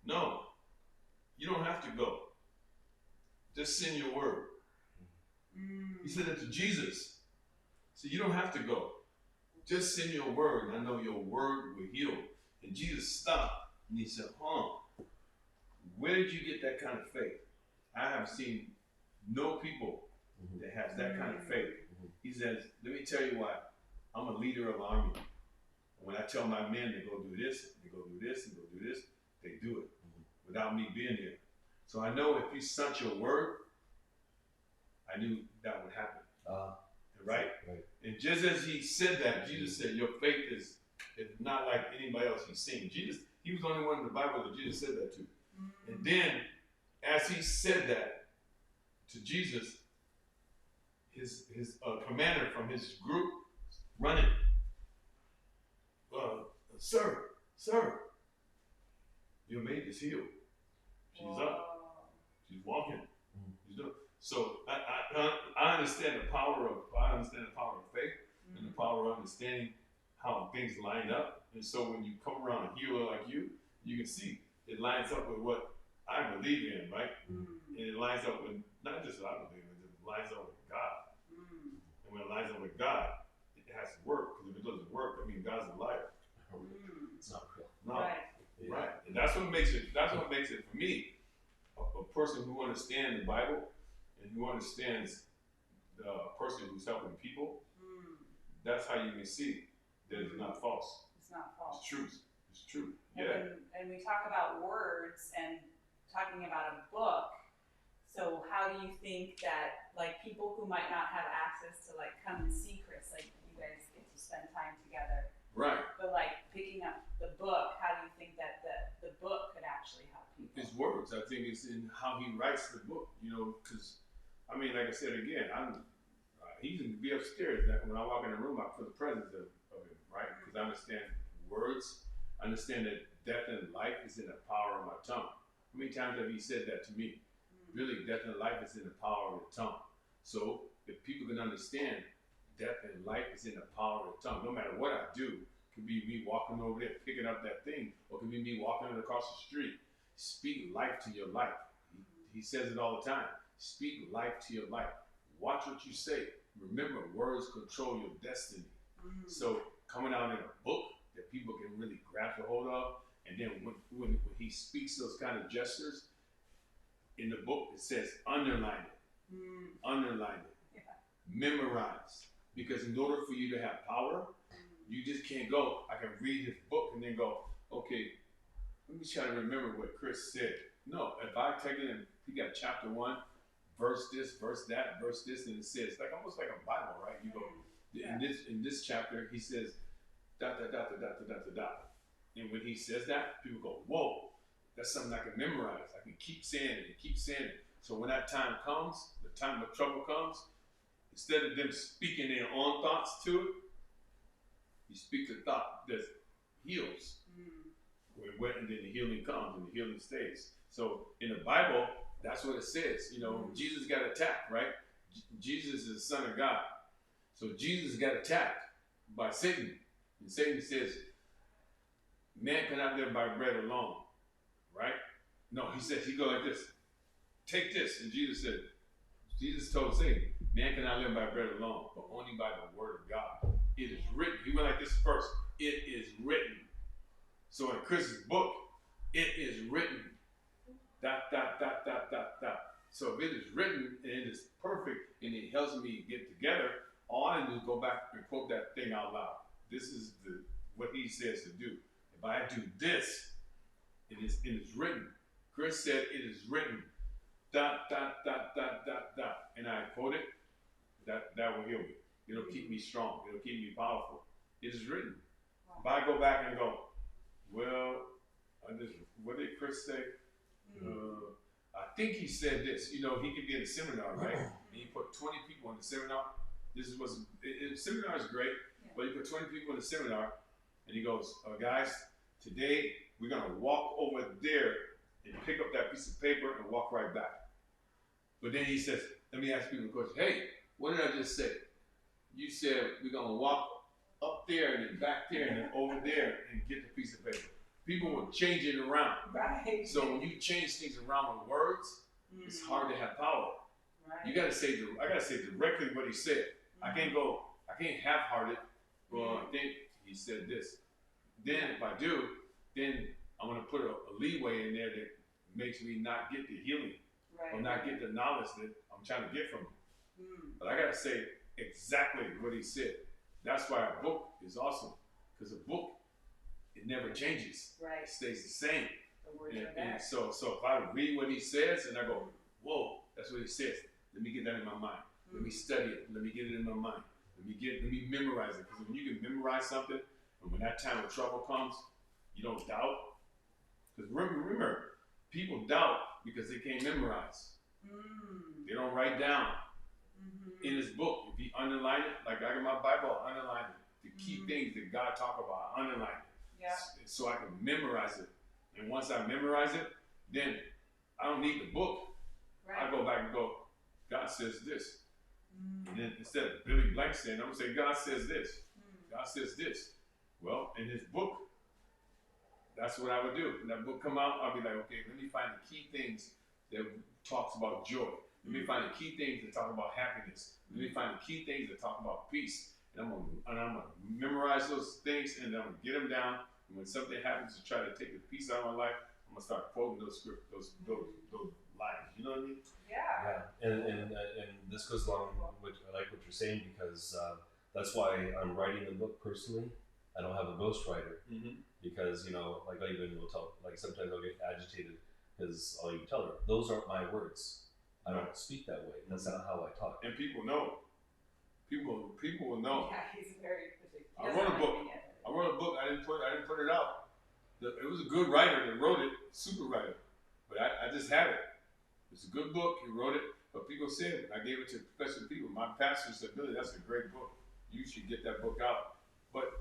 no, you don't have to go. Just send your word. He said that to Jesus. So you don't have to go. Just send your word, and I know your word will heal. And Jesus stopped, and he said, where did you get that kind of faith? I have seen no people that has that kind of faith. He says, let me tell you why. I'm a leader of an army. When I tell my men to go do this, they go do this, and go do this, they do it without me being there. So I know if you sent your word, I knew that would happen. Right? And just as he said that, Jesus said, your faith is not like anybody else he's seen. Jesus, he was the only one in the Bible that Jesus said that to. And then, as he said that to Jesus, his commander from his group running, sir, your maid is healed. She's up. She's walking. She's doing. So I understand the power of faith and the power of understanding how things line up. And so when you come around a healer like you can see it lines up with what I believe in, right? And it lines up with not just what I believe, it lines up with God. Mm. And when it lines up with God, it has to work. Because if it doesn't work, I mean, God's a liar. Mm. It's not real. No. Right. Yeah. Right. And that's what makes it. That's what makes it for me. A person who understands the Bible and who understands the person who's helping people. Mm. That's how you can see that it's not false. It's not false. It's truth. It's true. And, Yeah. and we talk about words and talking about a book. So how do you think that, like, people who might not have access to, like, come and see Chris, like, you guys get to spend time together, Right. but, like, picking up the book, how do you think that the book could actually help people? His words. I think it's in how he writes the book. You know, because I mean, like I said again, he can be upstairs. That when I walk in the room, I feel the presence of him, right? Because I understand words. I understand that death and life is in the power of my tongue. How many times have he said that to me? Really, death and life is in the power of the tongue. So if people can understand death and life is in the power of the tongue, no matter what I do, it could be me walking over there picking up that thing, or it could be me walking across the street. Speak life to your life. He says it all the time. Speak life to your life. Watch what you say. Remember, words control your destiny. Mm. So coming out in a book that people can really grab a hold of, and then when he speaks those kind of gestures, in the book it says underline it, underline it, Yeah. memorize. Because in order for you to have power, you just can't go, I can read his book and then go, okay, let me try to remember what Chris said. No, if I take it and he got chapter 1, verse this, verse that, verse this, and it says, like almost like a Bible, right? You go, Yeah. in this chapter, he says, dot, dot, dot, dot, dot, dot, dot, dot. And when he says that, people go, whoa, that's something I can memorize. I can keep saying it and keep saying it. So when that time comes, the time of trouble comes, instead of them speaking their own thoughts to it, you speak the thought that heals. And then the healing comes and the healing stays. So in the Bible, that's what it says. You know, Jesus got attacked, right? Jesus is the Son of God. So Jesus got attacked by Satan. And Satan says, man cannot live by bread alone, right? No, he says, he go like this. Take this. And Jesus told Satan, man cannot live by bread alone, but only by the word of God. It is written. He went like this first. It is written. So in Chris's book, it is written. Dot, dot, dot, dot, dot, dot. So if it is written and it is perfect and it helps me get together, all I do is go back and quote that thing out loud. This is what he says to do. If I do this, it is written. Chris said it is written. Dot, dot, dot, dot, dot, dot. And I quote it, that will heal me. It'll keep me strong. It'll keep me powerful. It is written. Wow. If I go back and go, well, what did Chris say? I think he said this. You know, he could be in a seminar, right? And he put 20 people in the seminar. Seminar is great, but he put 20 people in the seminar, and he goes, guys, today we're going to walk over there and pick up that piece of paper and walk right back. But then he says, let me ask people a question. Hey, what did I just say? You said we're going to walk up there and then back there and then over there and get the piece of paper. People will change it around. Right. So when you change things around with words, it's hard to have power. Right. You gotta say, I gotta say directly what he said. I can't half-hearted. Well, I think he said this. Then if I do, then I'm gonna put a leeway in there that makes me not get the healing or not get the knowledge that I'm trying to get from him. But I gotta say exactly what he said. That's why a book is awesome, because a book, it never changes. Right. It stays the same. The words are And there. so if I read what he says and I go, whoa, that's what he says. Let me get that in my mind. Let me study it. Let me get it in my mind. Let me memorize it. Because when you can memorize something, and when that time of trouble comes, you don't doubt. Because remember, people doubt because they can't memorize. They don't write down. In his book, if he underline it, like I got my Bible, I underline it. The key things that God talk about, I underline it. Yeah. So I can memorize it. And once I memorize it, then I don't need the book. I go back and go, God says this. And then instead of Billy Blank saying, I'm going to say, God says this. God says this. Well, in his book, that's what I would do. When that book come out, I'll be like, okay, let me find the key things that talks about joy. Let me find the key things that talk about happiness. Let me find the key things that talk about peace. And I'm gonna memorize those things, and I'm gonna get them down. And when something happens to try to take the peace out of my life, I'm gonna start quoting those scripts, those lines. You know what I mean? Yeah. Yeah, and this goes along with I like what you're saying because that's why I'm writing the book personally. I don't have a ghostwriter because like I even will tell, like sometimes I'll get agitated because I'll even tell her those aren't my words. I don't speak that way. That's not how I talk. And people know. People will know. Yeah, he's very particular. I wrote a book. I didn't put it out. It was a good writer that wrote it, super writer. But I just had it. It's a good book. He wrote it. But people said, I gave it to professional people. My pastor said, Billy, that's a great book. You should get that book out. But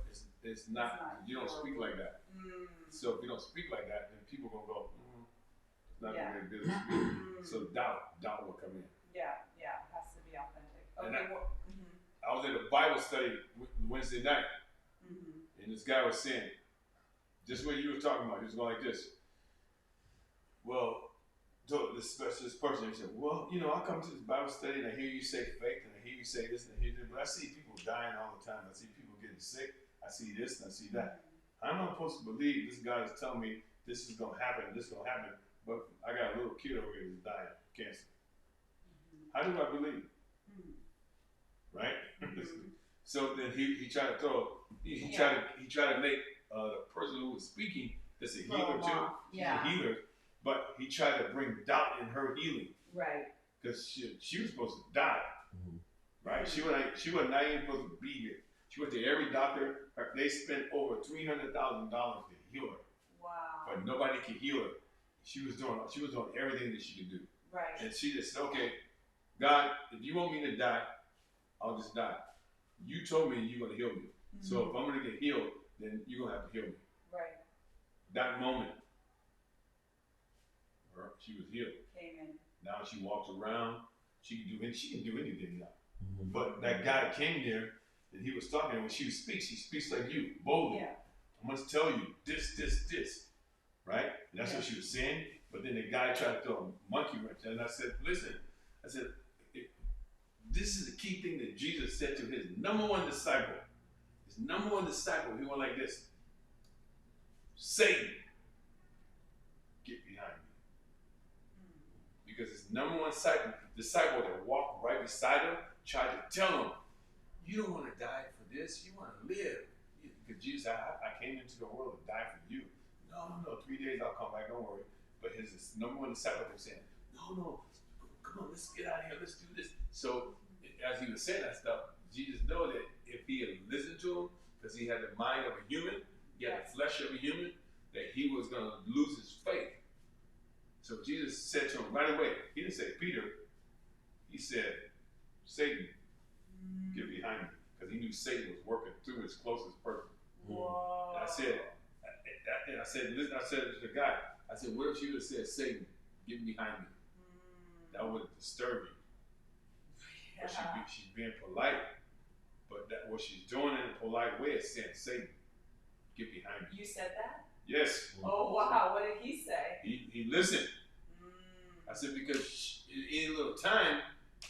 it's not you don't speak like that. So if you don't speak like that, then people going to go, it's not the way Billy speaks. So doubt will come in. Yeah, it has to be authentic. And Okay, I was at a Bible study Wednesday night, and this guy was saying, just what you were talking about, he was going like this. Well, this person, he said, well, I come to this Bible study and I hear you say faith and I hear you say this and I hear that, but I see people dying all the time. I see people getting sick. I see this and I see that. I'm not supposed to believe this guy is telling me this is going to happen and this is going to happen, but I got a little kid over here who's dying of cancer. How do I believe? Right? So then he tried to throw, he tried to make the person who was speaking that's a healer too. She's a healer, but he tried to bring doubt in her healing. Right. Because she was supposed to die. Right? She was not even supposed to be here. She went to every doctor. They spent over $300,000 to heal her. Wow. But nobody could heal her. She was doing everything that she could do. Right. And she just said, okay, God, if you want me to die, I'll just die. You told me you're going to heal me. So if I'm going to get healed, then you're going to have to heal me. Right. That moment, she was healed. Came in. Now she walks around. She can do anything now. But that guy that came there, and he was talking, and when she speaks, he speaks like you, boldly. Yeah. I must tell you this. Right? And that's what she was saying. But then the guy tried to throw a monkey wrench. And I said, listen, this is the key thing that Jesus said to his number one disciple. His number one disciple, he went like this. Satan, get behind me. Because his number one disciple that walked right beside him tried to tell him, you don't want to die for this, you want to live. Because Jesus said, I came into the world to die for you. No, 3 days I'll come back, don't worry. But his number one disciple was saying, no, come on, let's get out of here, let's do this. So as he was saying that stuff, Jesus knew that if he had listened to him, because he had the mind of a human, he had the flesh of a human, that he was going to lose his faith. So Jesus said to him right away, he didn't say Peter, he said, Satan, get behind me. Because he knew Satan was working through his closest person. Whoa. And I said to the guy, I said, what if you would have said, Satan, get behind me? That would disturb you. But she's being polite. But what she's doing in a polite way is saying, Satan, get behind me. You said that? Yes. Oh, wow. What did he say? He listened. I said, because in any little time,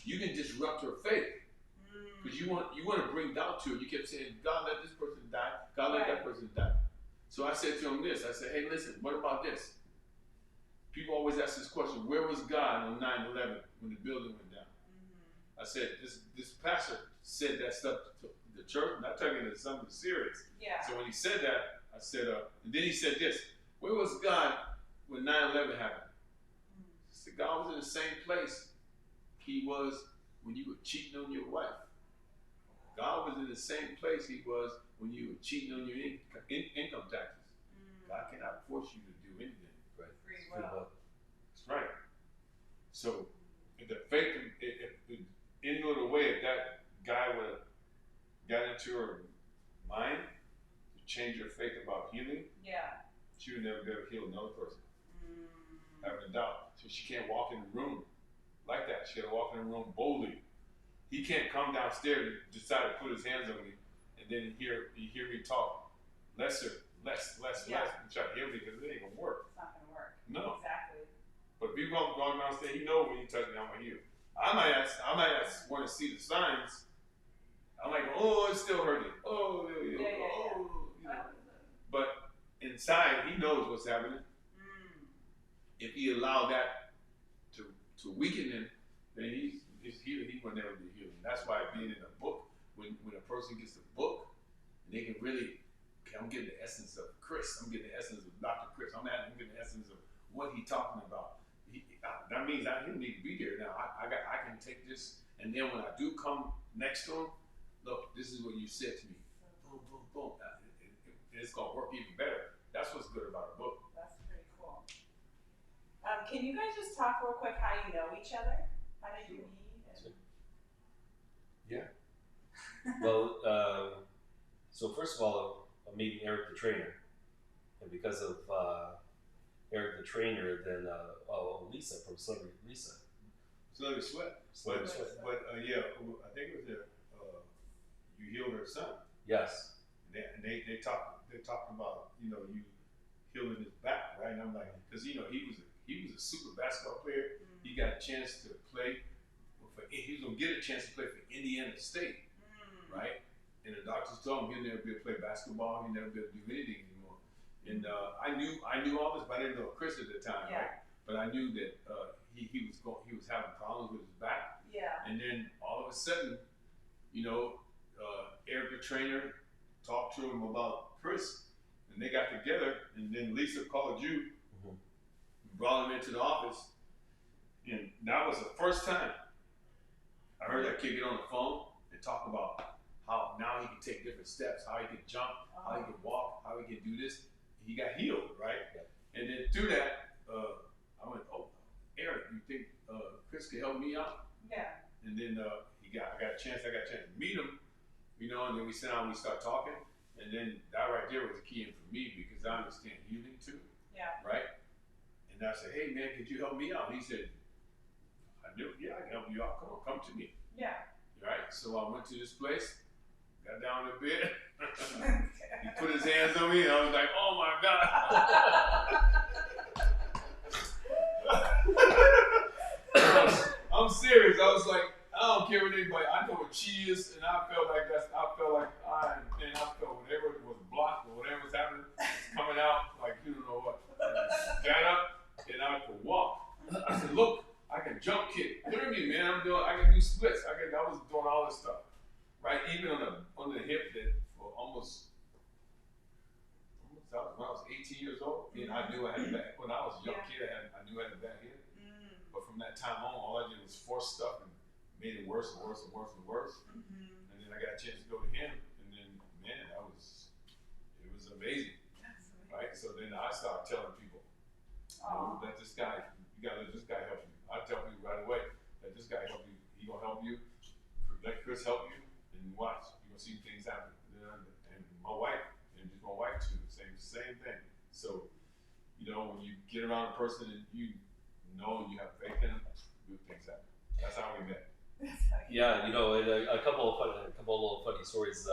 you can disrupt her faith. Because you want to bring doubt to her. You kept saying, God, let this person die. God, let that person die. So I said to him this. I said, hey, listen, what about this? People always ask this question, where was God on 9/11 when the building went down? I said, this pastor said that stuff to the church, not talking about something serious. Yeah. So when he said that, I said, and then he said this, where was God when 9/11 happened? I said, God was in the same place he was when you were cheating on your wife. God was in the same place he was when you were cheating on your income taxes. God cannot force you to do anything. Right. Free will. That's right. So the faith, if any other way, if that guy would have got into her mind to change her faith about healing, she would never be able to heal another person. Having a doubt. So she can't walk in the room like that. She got to walk in the room boldly. He can't come downstairs and decide to put his hands on me and then you hear me talk less, and try to hear me because it ain't going to work. It's not going to work. No. Exactly. But if you walk downstairs, he knows when you touch down my heel. I might want to see the signs. I'm like, oh, it's still hurting. Oh, you know. But inside, he knows what's happening. If he allowed that to weaken him, then he's healing. He will never be healed. That's why being in a book, when a person gets a book, they can really, okay, I'm getting the essence of Chris. I'm getting the essence of Dr. Chris. I'm getting the essence of what he's talking about. That means I didn't need to be there. Now I can take this, and then when I do come next to him, look, this is what you said to me. Boom, boom, boom. It's gonna work even better. That's what's good about a book. That's pretty cool. Can you guys just talk real quick how you know each other? How did you meet? Yeah. Well, so first of all, I'm meeting Eric the trainer, and because of Eric the trainer, then Lisa from Celebrity Lisa. Celebrity Sweat. But yeah, I think it was you healed her son. Yes. And they talked about you healing his back, right? And I'm like, because he was a super basketball player. He got a chance to play he was gonna get a chance to play for Indiana State, right? And the doctors told him he'll never be able to play basketball. He'll never be able to do anything anymore. And I knew all this, but I didn't know Chris at the time, right? But I knew that he was having problems with his back. Yeah. And then all of a sudden, Eric the trainer talked to him about Chris, and they got together. And then Lisa called you, brought him into the office, and that was the first time I heard that kid get on the phone and talk about how now he can take different steps, how he can jump, how he can walk, how he can do this. He got healed, right? Yeah. And then through that, I went, oh, Eric, you think Chris can help me out? Yeah. And then I got a chance to meet him, and then we sat down and we started talking. And then that right there was the key in for me because I understand healing too. Yeah. Right? And I said, hey man, could you help me out? He said, I knew, yeah, I can help you out. Come to me. Yeah. Right? So I went to this place, got down in the bed. He put his hands on me and I was like, oh my God. I'm serious. I was like, I don't care what anybody, I know what she is, and I felt like whatever was blocked or whatever was happening was coming out like you don't know what. And I got up and I could walk. I said, look, I can jump kick. Look at me, man. I can do splits. I was doing all this stuff. Right? Even on the hip that for almost when I was 18 years old, and I knew I had a back. When I was a young kid, I knew I had a bad hip. But from that time on, all I did was force stuff and made it worse and worse and worse and worse. And then I got a chance to go to him, and then man, it was amazing. Right? So then I started telling people, let this guy, you gotta let this guy help you. I tell people right away, let this guy help you. He gonna help you. Let Chris help you, and watch. You're gonna see things happen. And my wife, and just my wife too, same thing. So, when you get around a person and you know you have faith in them, good things happen. That's how we met. Yeah, a couple of little funny stories.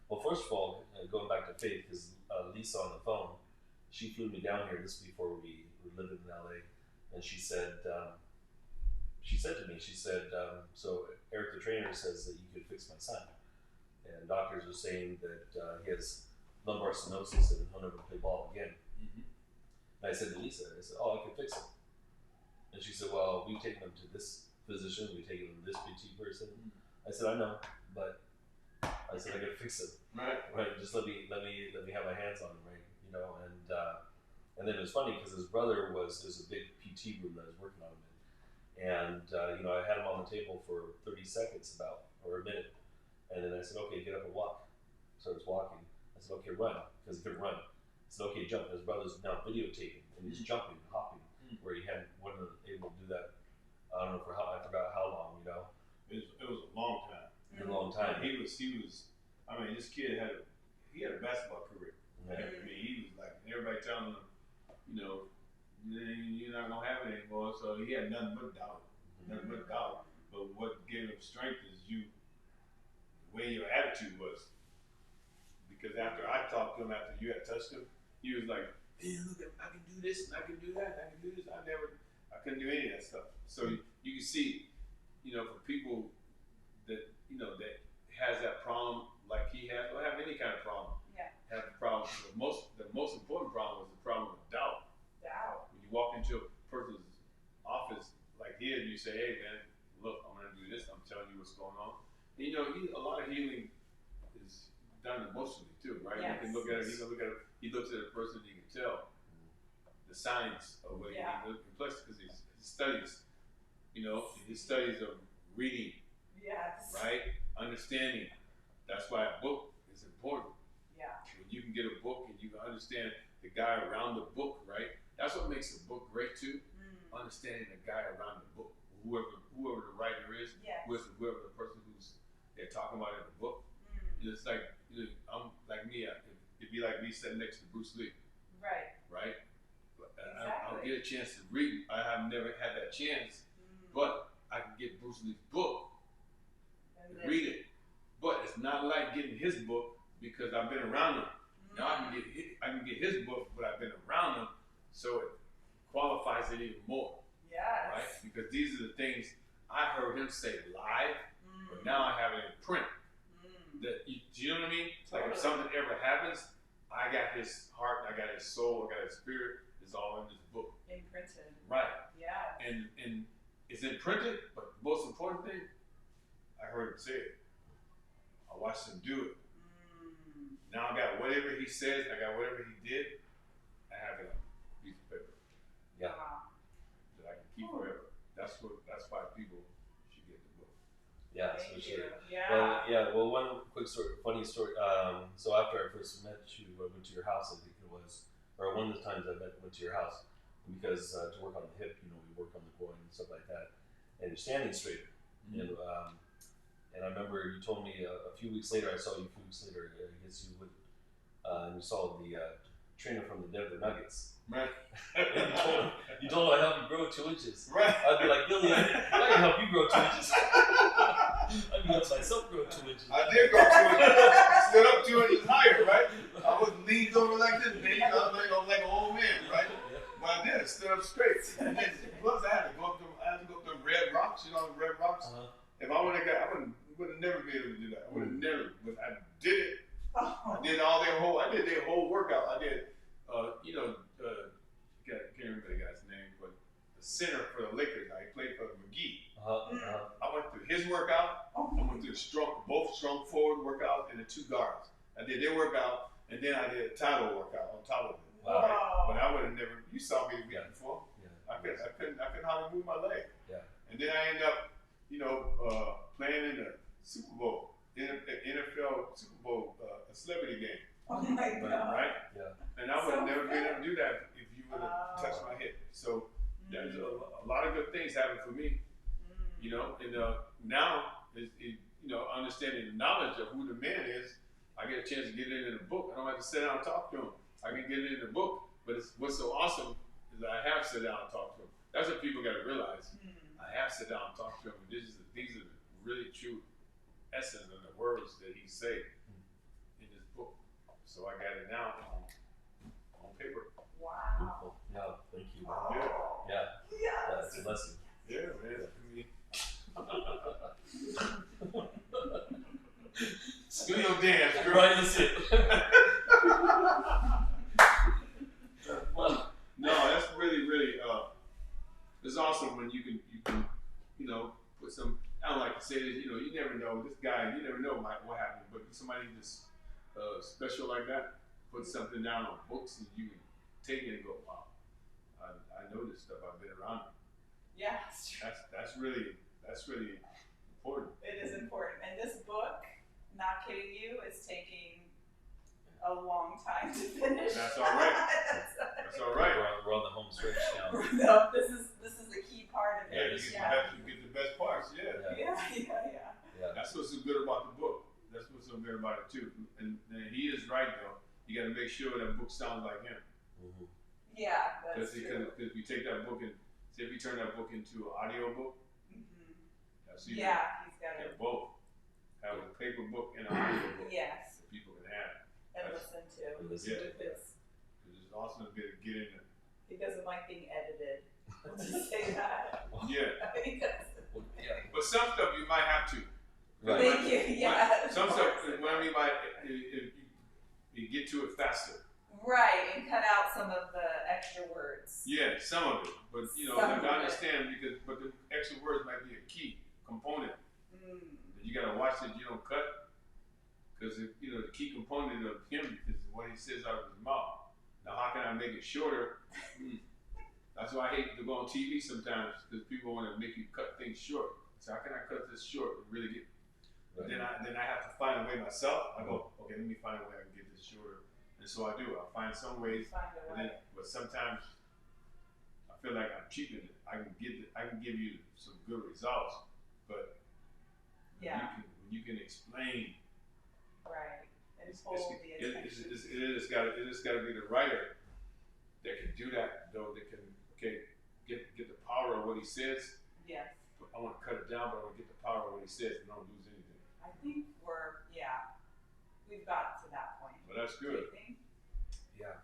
Well, first of all, going back to Faith, because Lisa on the phone, she flew me down here. This is before we lived in LA, and she said to me, so Eric the trainer says that you could fix my son, and doctors are saying that he has lumbar stenosis and he'll never play ball again. And I said to Lisa, I can fix him. And she said, well, we've taken him to this physician, we've taken him to this PT person. I said, I know, but I said I gotta fix him. Right. Just let me have my hands on him, right? And then it was funny because his brother there's a big PT room that I was working on him in. And I had him on the table for 30 seconds or a minute. And then I said, okay, get up and walk. So I was walking. I said, okay, run, because he couldn't run. I said, okay, jump. And his brother's now videotaping, and he's jumping, hopping, where he wasn't able to do that. I don't know I forgot how long, It was a long time. A long time. He was. I mean, this kid had a basketball career. Yeah. I mean, he was like everybody telling him, you're not gonna have it anymore. So he had nothing but doubt, But what gave him strength is the way your attitude was. Because after I talked to him, after you had touched him, he was like, man, look, I can do this and I can do that and I can do this. I couldn't do any of that stuff. So you can see, for people that that has that problem like he has, or have any kind of problem, have the problem. The most important problem is the problem of doubt. Doubt. When you walk into a person's office like here, and you say, "Hey, man, look, I'm going to do this. I'm telling you what's going on." And, a lot of healing is done emotionally too, right? Yes. You can look at it. He looks at a person, and you can tell the signs of what he needs. Plus, because his studies, his studies of reading, Yes. right, understanding. That's why a book is important. Yeah. When you can get a book and you can understand the guy around the book, right? That's what makes a book great too. Understanding the guy around the book, whoever the writer is, Yes. whoever the person who's they're talking about in the book. It's like I'm like me. It'd be like me sitting next to Bruce Lee, Right. right? I'll Exactly. get a chance to read. I have never had that chance, but I can get Bruce Lee's book And and then- read it. But it's not like getting his book because I've been around him. Now I can get his book, but I've been around him, so it qualifies it even more, Yes. right? Because these are the things I heard him say live, but now I have it in print. That do you know what I mean? Like if something ever happens, I got his heart, I got his soul, I got his spirit. It's all in this book, Imprinted. right? Yeah. And it's imprinted, but the most important thing, I heard him say it. I watched him do it. Now I got whatever he says, I got whatever he did, I have it on a piece of paper Yeah. Wow. that I can keep forever. That's why people should get the book. Yeah, Thank especially. you. Yeah. Well, one quick story, funny story. So after I first met you, I went to your house. I think it was, or one of the times I went to your house because to work on the hip, we work on the groin and stuff like that, and you're standing straight. And I remember you told me a few weeks later. I saw you a few weeks later. I guess you would, and you saw the trainer from the Denver Nuggets. Right. And you told him I help you grow 2 inches. Right. I'd be like, Billy, I can help you grow 2 inches. I can help myself grow 2 inches. I did grow 2 inches. Stood up 2 inches higher, right? I was leaned over like this, baby. I was like an old man, right? But I did. Stood up straight. And then, plus, I had to go up the red rocks. You know the red rocks. If I would have never been able to do that. I would have never. But I did it. I did I did their whole workout. I did. Can't remember the guy's name, but the center for the Lakers. I played for McGee. I went through his workout. I went through both strong forward workouts and the 2 guards. I did their workout, and then I did a title workout on top of it. Wow. Right? But I would have never. You saw me before. Yeah. I couldn't hardly move my leg. Yeah. And then I ended up, playing in the Super Bowl, NFL Super Bowl, a celebrity game. Oh my God. Right? Yeah. And I would have So never been good. able to do that if you would have touched my hip. So there's a lot of good things happened for me, and now understanding the knowledge of who the man is, I get a chance to get it in the book. I don't have to sit down and talk to him. I can get it in the book. But what's so awesome is that I have sit down and talk to him. That's what people got to realize. I have sit down and talk to him. And these are the really true essence of the words that he say in this book. So I got it now on paper. Wow. Beautiful. Yeah. Thank you. Yeah. Yeah. Yes. It's a lesson. Yeah, man. Do your dance, girl. Right. That's it. Well, No, that's really, it's awesome when you can, put some. I don't like to say this, you never know this guy. You never know what happened, but somebody just special like that, put something down on books, and you can take it and go, wow, I know this stuff. I've been around it. Yeah, it's true. That's really important. It is important. And this book, not kidding you, is taking a long time to finish. That's all right. That's all right. we're on the home stretch now. No, this is a key part of Yeah, it. you get the best parts. Yeah. Yeah. That's what's so good about the book. That's what's so good about it too. And he is right though. You got to make sure that book sounds like him. Mm-hmm. Yeah, that's true. Because if you take that book and say if you turn that book into an audio book, that's even. Yeah, he's got Have it. both. Have a paper book and an audio book Yes, that people can have. and listen to. And listen Yeah. With his, Because it's awesome to be able to get in there. he doesn't like being edited. to say that. Yeah. I think that's Well, yeah. But some stuff you might have to. Right. Thank you. Yeah. Some stuff, what I mean by if you get to it faster. Right, and cut out some of the extra words. Yeah, some of it. But you know, Some like of I it. understand but the extra words might be a key component. Mm. You gotta watch that you don't cut. Because you know the key component of him is what he says out of his mouth. Now how can I make it shorter? That's why I hate to go on TV sometimes because people want to make you cut things short. So how can I cut this short and really get? Right. Then I have to find a way myself. I go, okay, let me find a way I can get this shorter, and so I do. I find some ways, Find a and way. then, but sometimes I feel like I'm cheating it. I can give you some good results, but Yeah. when you can explain. Right. And hold the attention. It just got to be the writer that can do that, though. That can get the power of what he says. Yes. But I want to cut it down, but I want to get the power of what he says and don't lose anything. I think we've got to that point. But that's Do good. you think? Yeah.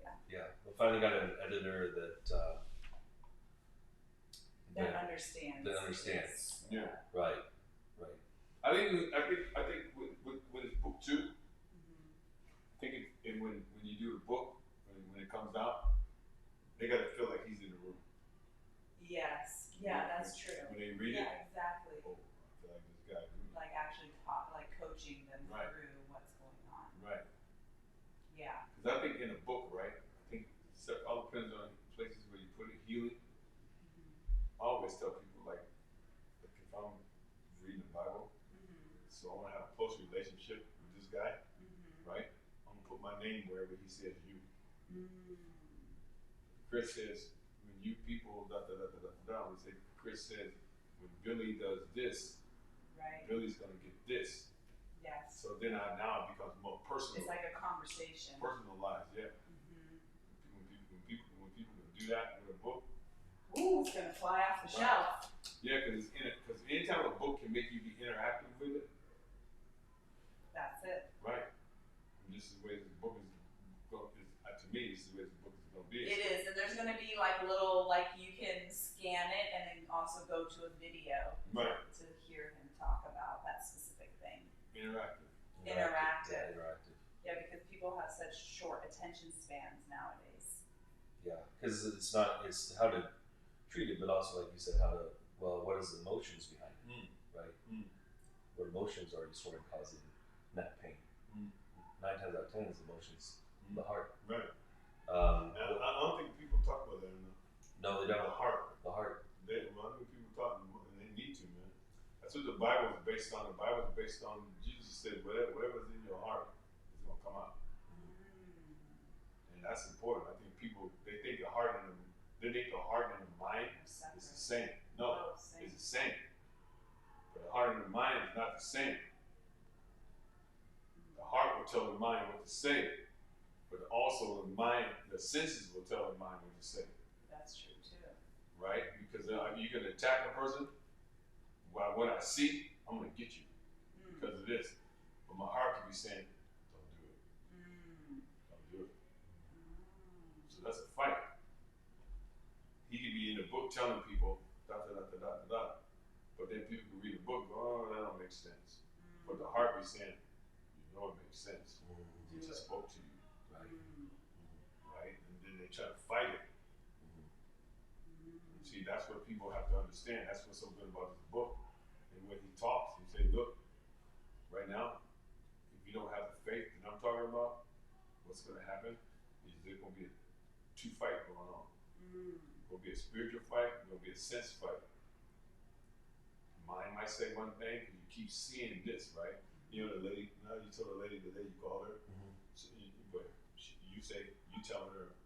Yeah. Yeah. We finally got an editor that Understands. That understands. Yeah. Right. I think with his book too. Mm-hmm. I think when you do the book when it comes out, they got to feel like he's in the room. Yes. Yeah, that's true. When they read it, Yeah, exactly. oh, I feel like this guy. Like actually coaching them Right. through what's going on. Right. Yeah. Because I think in a book, right? I think it all depends on places where you put it. Healing. Mm-hmm. I always tell people like if I'm reading the Bible, Mm-hmm. so I want to have a close relationship with this guy, Mm-hmm. right? I'm gonna put my name wherever he says you. Mm-hmm. Chris says when you people we say Chris says when Billy does this, Right. Billy's gonna get this. Yes. So then now it becomes more personal. It's like a conversation. Personalized, yeah. Mm-hmm. When people can do that with a book, Ooh, it's gonna fly off the Right. shelf. yeah, because anytime a book can make you be interactive with it, That's it. right? And this is the way this book is going. To me, this is the way this book is going to be. It is, and there's gonna be you can scan it and then also go to a video Right. to hear him talk about that specific thing. Interactive. Interactive. Yeah, interactive. Yeah, because people have such short attention spans nowadays. Yeah, because it's how to treat it, but also like you said, what is the emotions behind it, right? What emotions are you sort of causing that pain? 9 times out of 10 is emotions in the heart. Right. Um, And I don't think people talk about that enough. no, they The don't. heart. The heart. I don't think people talk, and they need to, man. That's what the Bible is based on. The Bible is based on Jesus said, whatever's in your heart is going to come out. And that's important. I think people they think the heart and the mind is the same. No, it's the same. But the heart and the mind is not the same. The heart will tell the mind what to say, but also the mind, the senses will tell the mind what to say, That's true too. right? Because you can attack a person. By what I see, I'm gonna get you because of this. But my heart can be saying, "Don't do it. Don't do it." So that's a fight. He could be in the book telling people, but then people can read the book, go, "Oh, that don't make sense." But the heart be saying, "You know it makes sense. He just spoke to you, right?" And then they try to fight it. See, that's what people have to understand. That's what's so good about this book. And when he talks, he say, "Look, right now, if you don't have the faith that I'm talking about, what's going to happen is there's going to be a 2 fight going on. It's going to be a spiritual fight. It's going to be a sense fight. Mind might say one thing, and you keep seeing this, right? You know, the lady. No, you told the lady you called her. So you say you tell her,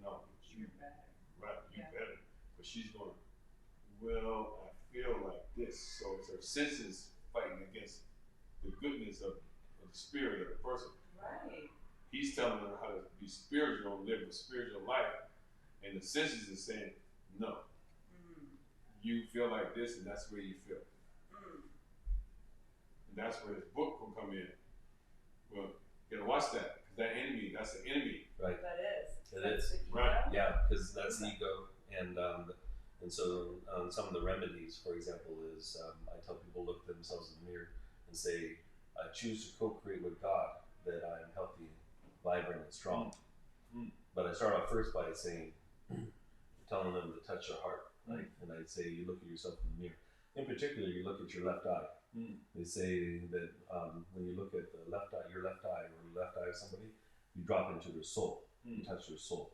no, You're better. right, you Yeah. better. But she's going, well, I feel like this. So it's her senses fighting against the goodness of the spirit of the person. Right. He's telling her how to be spiritual and live a spiritual life. And the senses is saying, no, you feel like this and that's where you feel. And that's where his book will come in. Well, you gotta watch that, because that enemy, that's the enemy. Right. That is. It That's is. the ego. Right. Yeah, because that's ego, and And so some of the remedies, for example, is I tell people look at themselves in the mirror and say, I choose to co-create with God that I am healthy, vibrant, and strong. But I start off first by saying, telling them to touch their heart, right? And I'd say you look at yourself in the mirror. In particular, you look at your left eye. They say that when you look at the left eye, your left eye, or the left eye of somebody, you drop into their soul, you touch their soul.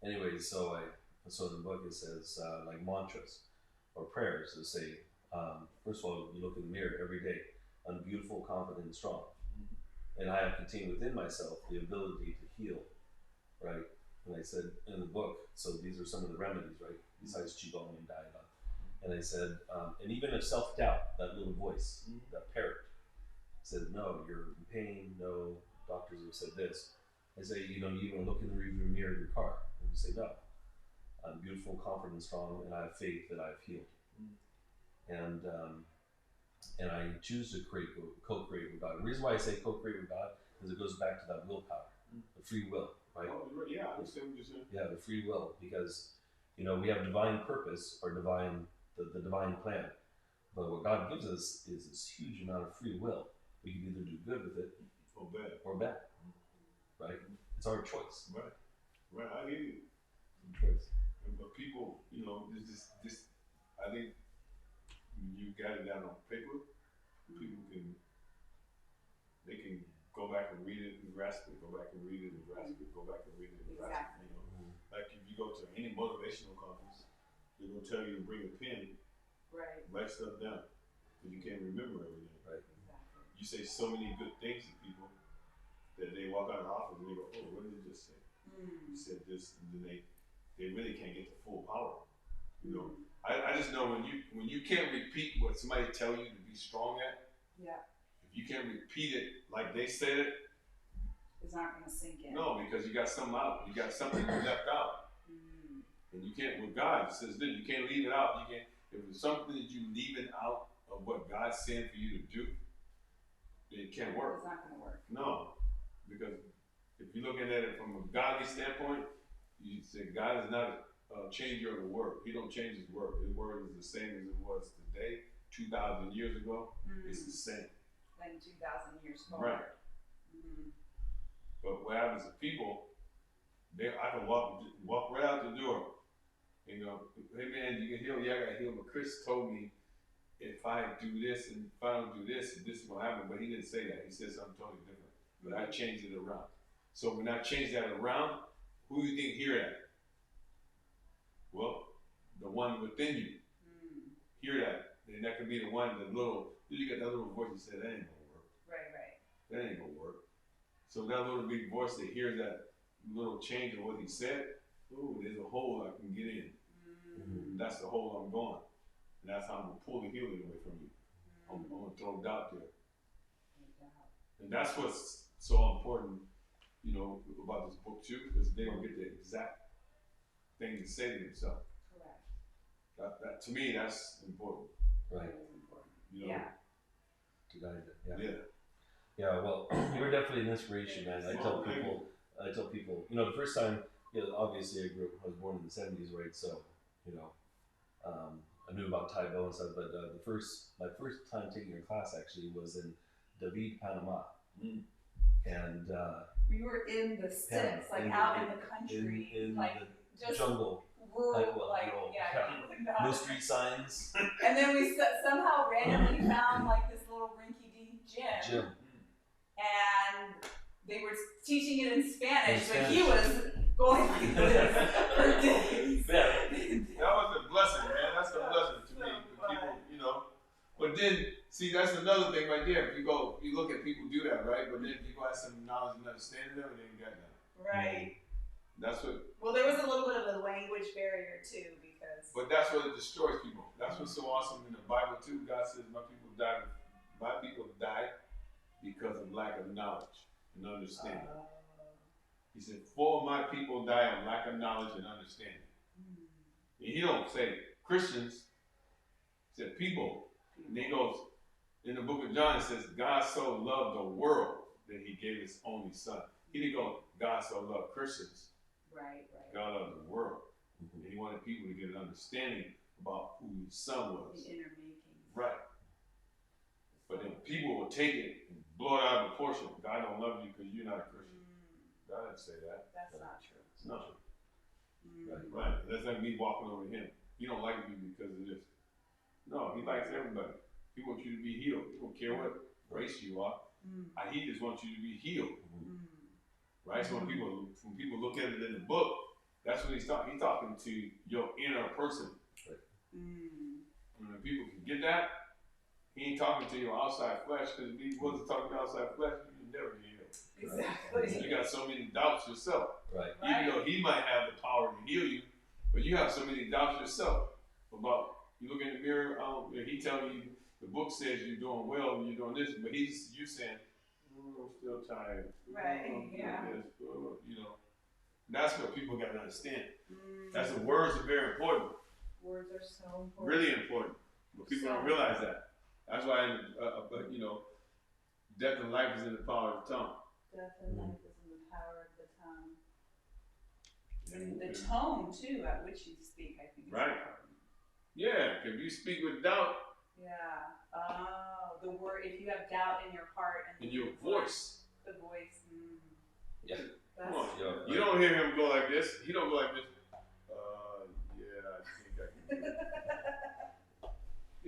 Anyway, so in the book it says like mantras or prayers that say, first of all, you look in the mirror every day, I'm beautiful, confident, and strong. And I have contained within myself the ability to heal, right? And I said in the book, so these are some of the remedies, right? Besides Qigong and Dai Lan. And I said, and even if self-doubt, that little voice, that parrot, said, no, you're in pain, no, doctors have said this. I say, you even look in the rearview mirror of your car, and you say, no, I'm beautiful, confident, strong, and I have faith that I've healed. And I choose to co-create with God. The reason why I say co-create with God is it goes back to that willpower, the free will, right? Oh, yeah, I understand what you're saying. Yeah, the free will, because we have divine purpose or the divine plan, but what God gives us is this huge amount of free will. We can either do good with it or bad, right? It's our choice. Right, I hear you. Choice. But people, this, I think when you got it down on paper, people can go back and read it and grasp it, go back and read it and grasp it, go back and read it and grasp it. Like if you go to any motivational conference, they're gonna tell you to bring a pen, write stuff down, because you can't remember everything. Right. Exactly. You say so many good things to people that they walk out of the office and they go, oh, what did you just say? You said this, and then they really can't get the full power. I just know when you can't repeat what somebody tell you to be strong at. Yeah. If you can't repeat it like they said it, it's not gonna sink in. no, because you got something out. You got something you left out. And you can't, with God, it says this, you can't leave it out. You can't, if it's something that you leaving out of what God's saying for you to do, it can't work. It's not gonna work. No, because if you're looking at it from a godly standpoint, you say God is not a changer of the word. He don't change his word. His word is the same as it was today, 2,000 years ago. It's the same. Like 2,000 years forward. Right. But what happens to people, I can walk right out the door. Hey man, you can heal. Yeah, I got healed. But Chris told me if I do this and if I don't do this, this is gonna happen. But he didn't say that. He said something totally different. But I changed it around. So when I changed that around, who do you think hear that? Well, the one within you. Hear that. And that could be the one, you get that little voice that said, that ain't gonna work. Right. That ain't gonna work. So that little big voice that hears that little change of what he said, ooh, there's a hole I can get in. And that's the hole I'm going. And that's how I'm gonna pull the healing away from you. I'm gonna throw doubt there. And that's what's so important, about this book too, because they don't get the exact thing to say to themselves. Correct. That to me, that's important. Right. That is important. To guide it. Yeah. Yeah, well, you're definitely an inspiration, man. I tell people, the first time, obviously I was born in the 70s, right? So, I knew about Taekwondo and stuff, but my first time taking your class actually was in David, Panama. And we were in the sticks, out in the country, in the just jungle. rural, No street signs. And then we somehow randomly found this little rinky-dink gym. And they were teaching it in Spanish, but he was going like this for days. That was a blessing, man. That's a blessing to me. People, But then, see, that's another thing right there. If you look at people do that, right? But then people have some knowledge and understanding of it, they ain't got that. Right. That's what. Well, there was a little bit of a language barrier too, because. But that's what it destroys people. That's what's so awesome in the Bible too. God says, "My people die because of lack of knowledge and understanding." He said, "For my people die of lack of knowledge and understanding." And he don't say Christians. He said people. And he goes in the book of John. It says, "God so loved the world that He gave His only Son." He didn't go, "God so loved Christians." Right. God loved the world. And he wanted people to get an understanding about who his son was. The inner making. Right. But then people will take it and blow it out of proportion. God don't love you because you're not a Christian. God didn't say that. That's not true. It's not true. Mm. Right. That's like me walking over to him. He don't like me because of this. No, he likes everybody. He wants you to be healed. He don't care what race you are. He just wants you to be healed. Right? So when people look at it in the book, that's what he's talking. He's talking to your inner person. And when people can get that, he ain't talking to your outside flesh, because if he wasn't talking to your outside flesh, you'd never get healed. Exactly. You got so many doubts yourself. Right. Even though he might have the power to heal you, but you have so many doubts yourself about, you look in the mirror, he telling you, the book says you're doing well and you're doing this, but you saying, I'm still tired. Right, yeah. You know, and that's what people got to understand. That's the words are very important. Words are so important. Really important. But people don't realize that. That's why, but you know, death and life is in the power of the tongue. Death and life is in the power of the tongue. And the tone, too, at which you speak, I think is important. Yeah, if you speak with doubt. Yeah. Oh, the word, if you have doubt in your heart and in your voice. The voice. Yeah. Come on. You don't hear him go like this. He don't go like this. Yeah, I think I can do it.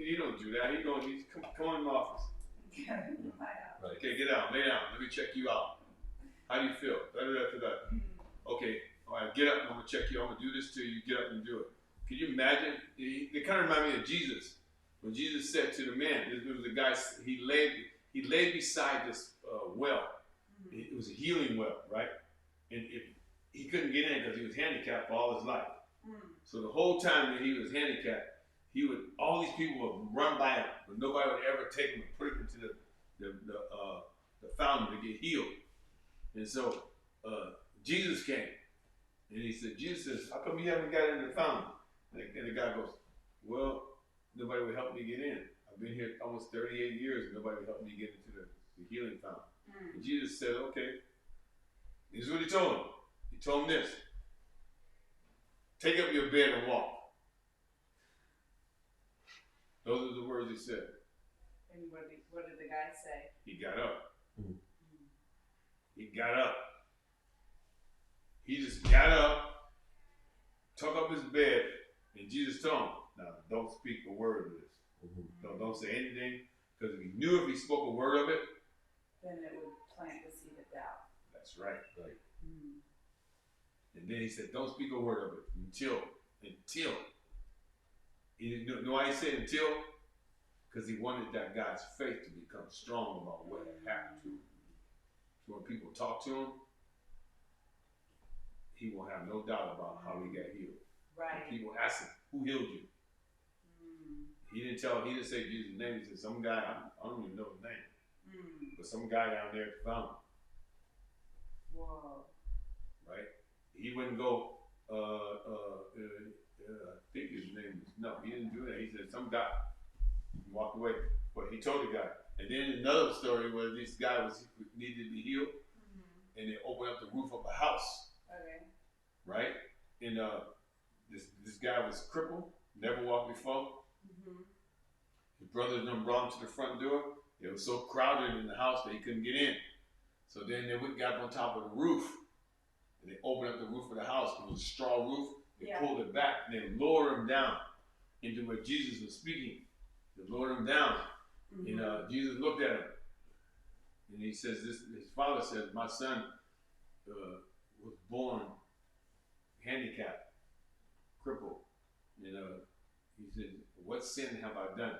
He don't do that. He's come on in the office. Right. Okay, get out, lay down. Let me check you out. How do you feel? Okay, all right, get up. I'm gonna check you. I'm gonna do this to you. Get up and do it. Can you imagine? They kind of remind me of Jesus. When Jesus said to the man, there was a guy, he laid beside this well. It was a healing well, right? And he couldn't get in because he was handicapped for all his life. So the whole time that he was handicapped, all these people would run by him, but nobody would ever take him and put him into the fountain to get healed. And so Jesus came, and Jesus says, how come you haven't got in the fountain? And the guy goes, well, nobody would help me get in. I've been here almost 38 years and nobody would help me get into the healing fountain. And Jesus said, okay. This is what he told him. He told him this. Take up your bed and walk. Those are the words he said. And what did the guy say? He got up. He got up. He just got up, took up his bed, and Jesus told him, now don't speak a word of this. Don't say anything, because he knew if he spoke a word of it, then it would plant the seed of doubt. That's right. And then he said, don't speak a word of it until. He didn't know why he said until? Because he wanted that guy's faith to become strong about what had happened to him. So when people talk to him, he will have no doubt about how he got healed. Right. When people ask him, who healed you? He didn't say Jesus' name. He said some guy, I don't even know his name. But some guy down there at the fountain. Whoa. Right? He wouldn't go, I think his name is, no, he didn't do that. He said some guy. He walked away. But he told the guy. And then another story where this guy needed to be healed. And they opened up the roof of a house. Okay. Right? And this guy was crippled, never walked before. His brothers done brought him to the front door. It was so crowded in the house that he couldn't get in. So then they got up on top of the roof, and they opened up the roof of the house. It was a straw roof. They pulled it back, and they lowered him down into where Jesus was speaking. They lowered him down, and Jesus looked at him, and he says, his father says, my son was born handicapped, crippled. And he said, what sin have I done?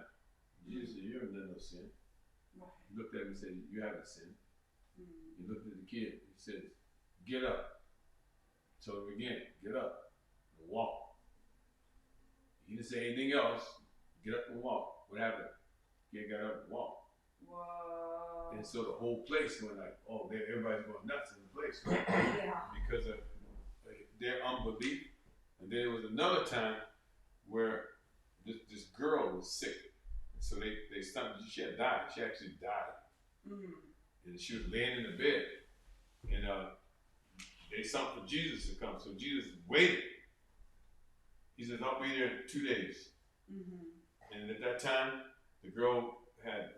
Jesus said, you haven't done no sin. He looked at him and said, you haven't sinned. He looked at the kid. He said, get up. Told him again, get up and walk. He didn't say anything else. Get up and walk. What happened? Kid got up and walked. Whoa. And so the whole place went like, oh, everybody's going nuts in the place. Because of their unbelief. And then there was another time where this girl was sick. So they stopped. She had died. She actually died. And she was laying in the bed. And they stopped for Jesus to come. So Jesus waited. He says, I'll be there in 2 days. Mm-hmm. And at that time, the girl had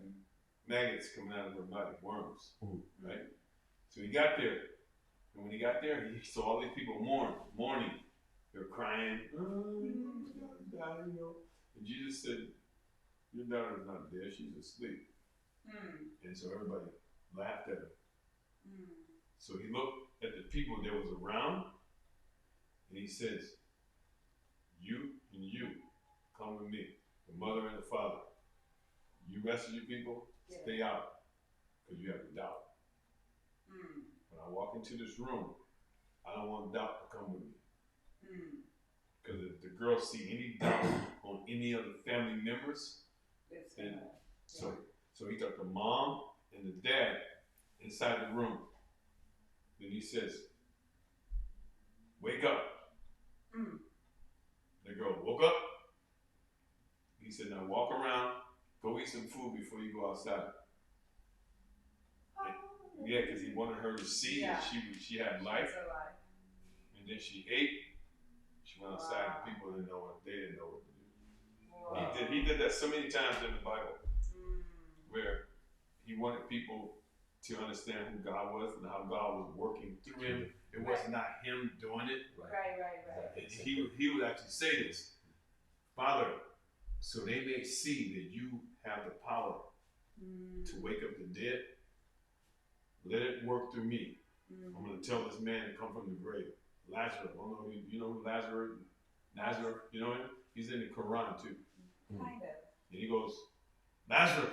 maggots coming out of her body, worms, right? So he got there. And when he got there, he saw all these people mourning. They were crying. Oh, you know. And Jesus said, your daughter's not dead, she's asleep. And so everybody laughed at him. So he looked at the people that was around, and he says, you and you, come with me, the mother and the father. You rest of you people, stay out, because you have a doubt. When I walk into this room, I don't want doubt to come with me. Because if the girls see any doubt on any of the family members, then so he took the mom and the dad inside the room. Then he says, wake up. The girl woke up. He said, now walk around, go eat some food before you go outside. Yeah, because he wanted her to see that she had life. And then she ate. She went outside and people didn't know what they didn't know what to do. He did that so many times in the Bible, where he wanted people to understand who God was and how God was working through him. It was not him doing it. Right. And he would actually say this, Father, so they may see that you have the power to wake up the dead. Let it work through me. I'm going to tell this man to come from the grave. Lazarus, I don't know if you know who Lazarus, Nazareth, you know him? He's in the Quran too. Kind of. And he goes, Lazarus,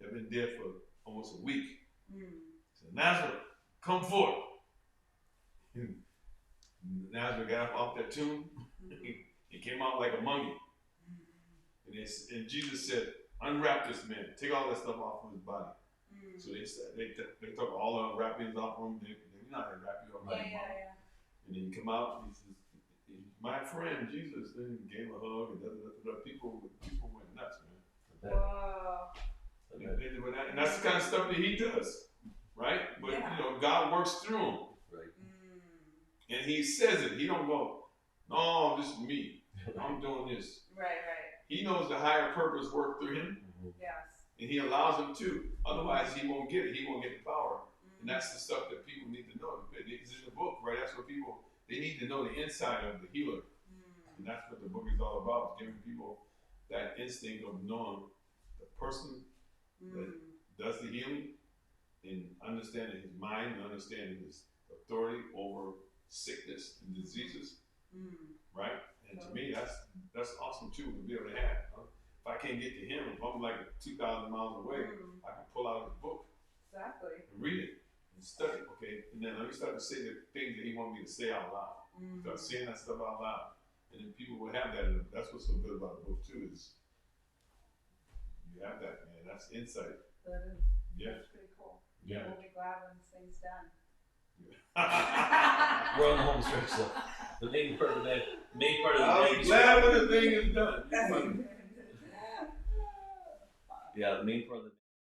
they've been dead for almost a week. So Nazareth, come forth. Nazareth got up off that tomb. He came out like a mummy. And Jesus said, unwrap this man. Take all that stuff off of his body. So they took all the wrappings off of him. They not to wrap you up like a mummy. And then he come out and he says, my friend Jesus. Then he gave a hug and people went nuts, man. Whoa. And that's the kind of stuff that he does, right? But you know, God works through him. Right. And he says it. He don't go, no, this is me. I'm doing this. Right. He knows the higher purpose work through him. Yes. And he allows him to. Otherwise, he won't get it. He won't get the power. And that's the stuff that people need to know. It's in the book, right? That's what people, they need to know the inside of the healer. And that's what the book is all about, giving people that instinct of knowing the person that does the healing and understanding his mind and understanding his authority over sickness and diseases, right? And to me, that's awesome too to be able to have. If I can't get to him, if I'm like 2,000 miles away, I can pull out his book and read it and study. Okay, and then let me start to say the things that he wants me to say out loud. Start saying that stuff out loud, and then people will have that. And that's what's so good about the book too, is you have that, man. That's insight. That is. Yeah. That's pretty cool. Yeah. We'll be glad when this thing's done. We're on the home stretch, so the main part of the I'll be glad when the thing is done. Yeah, the main part of the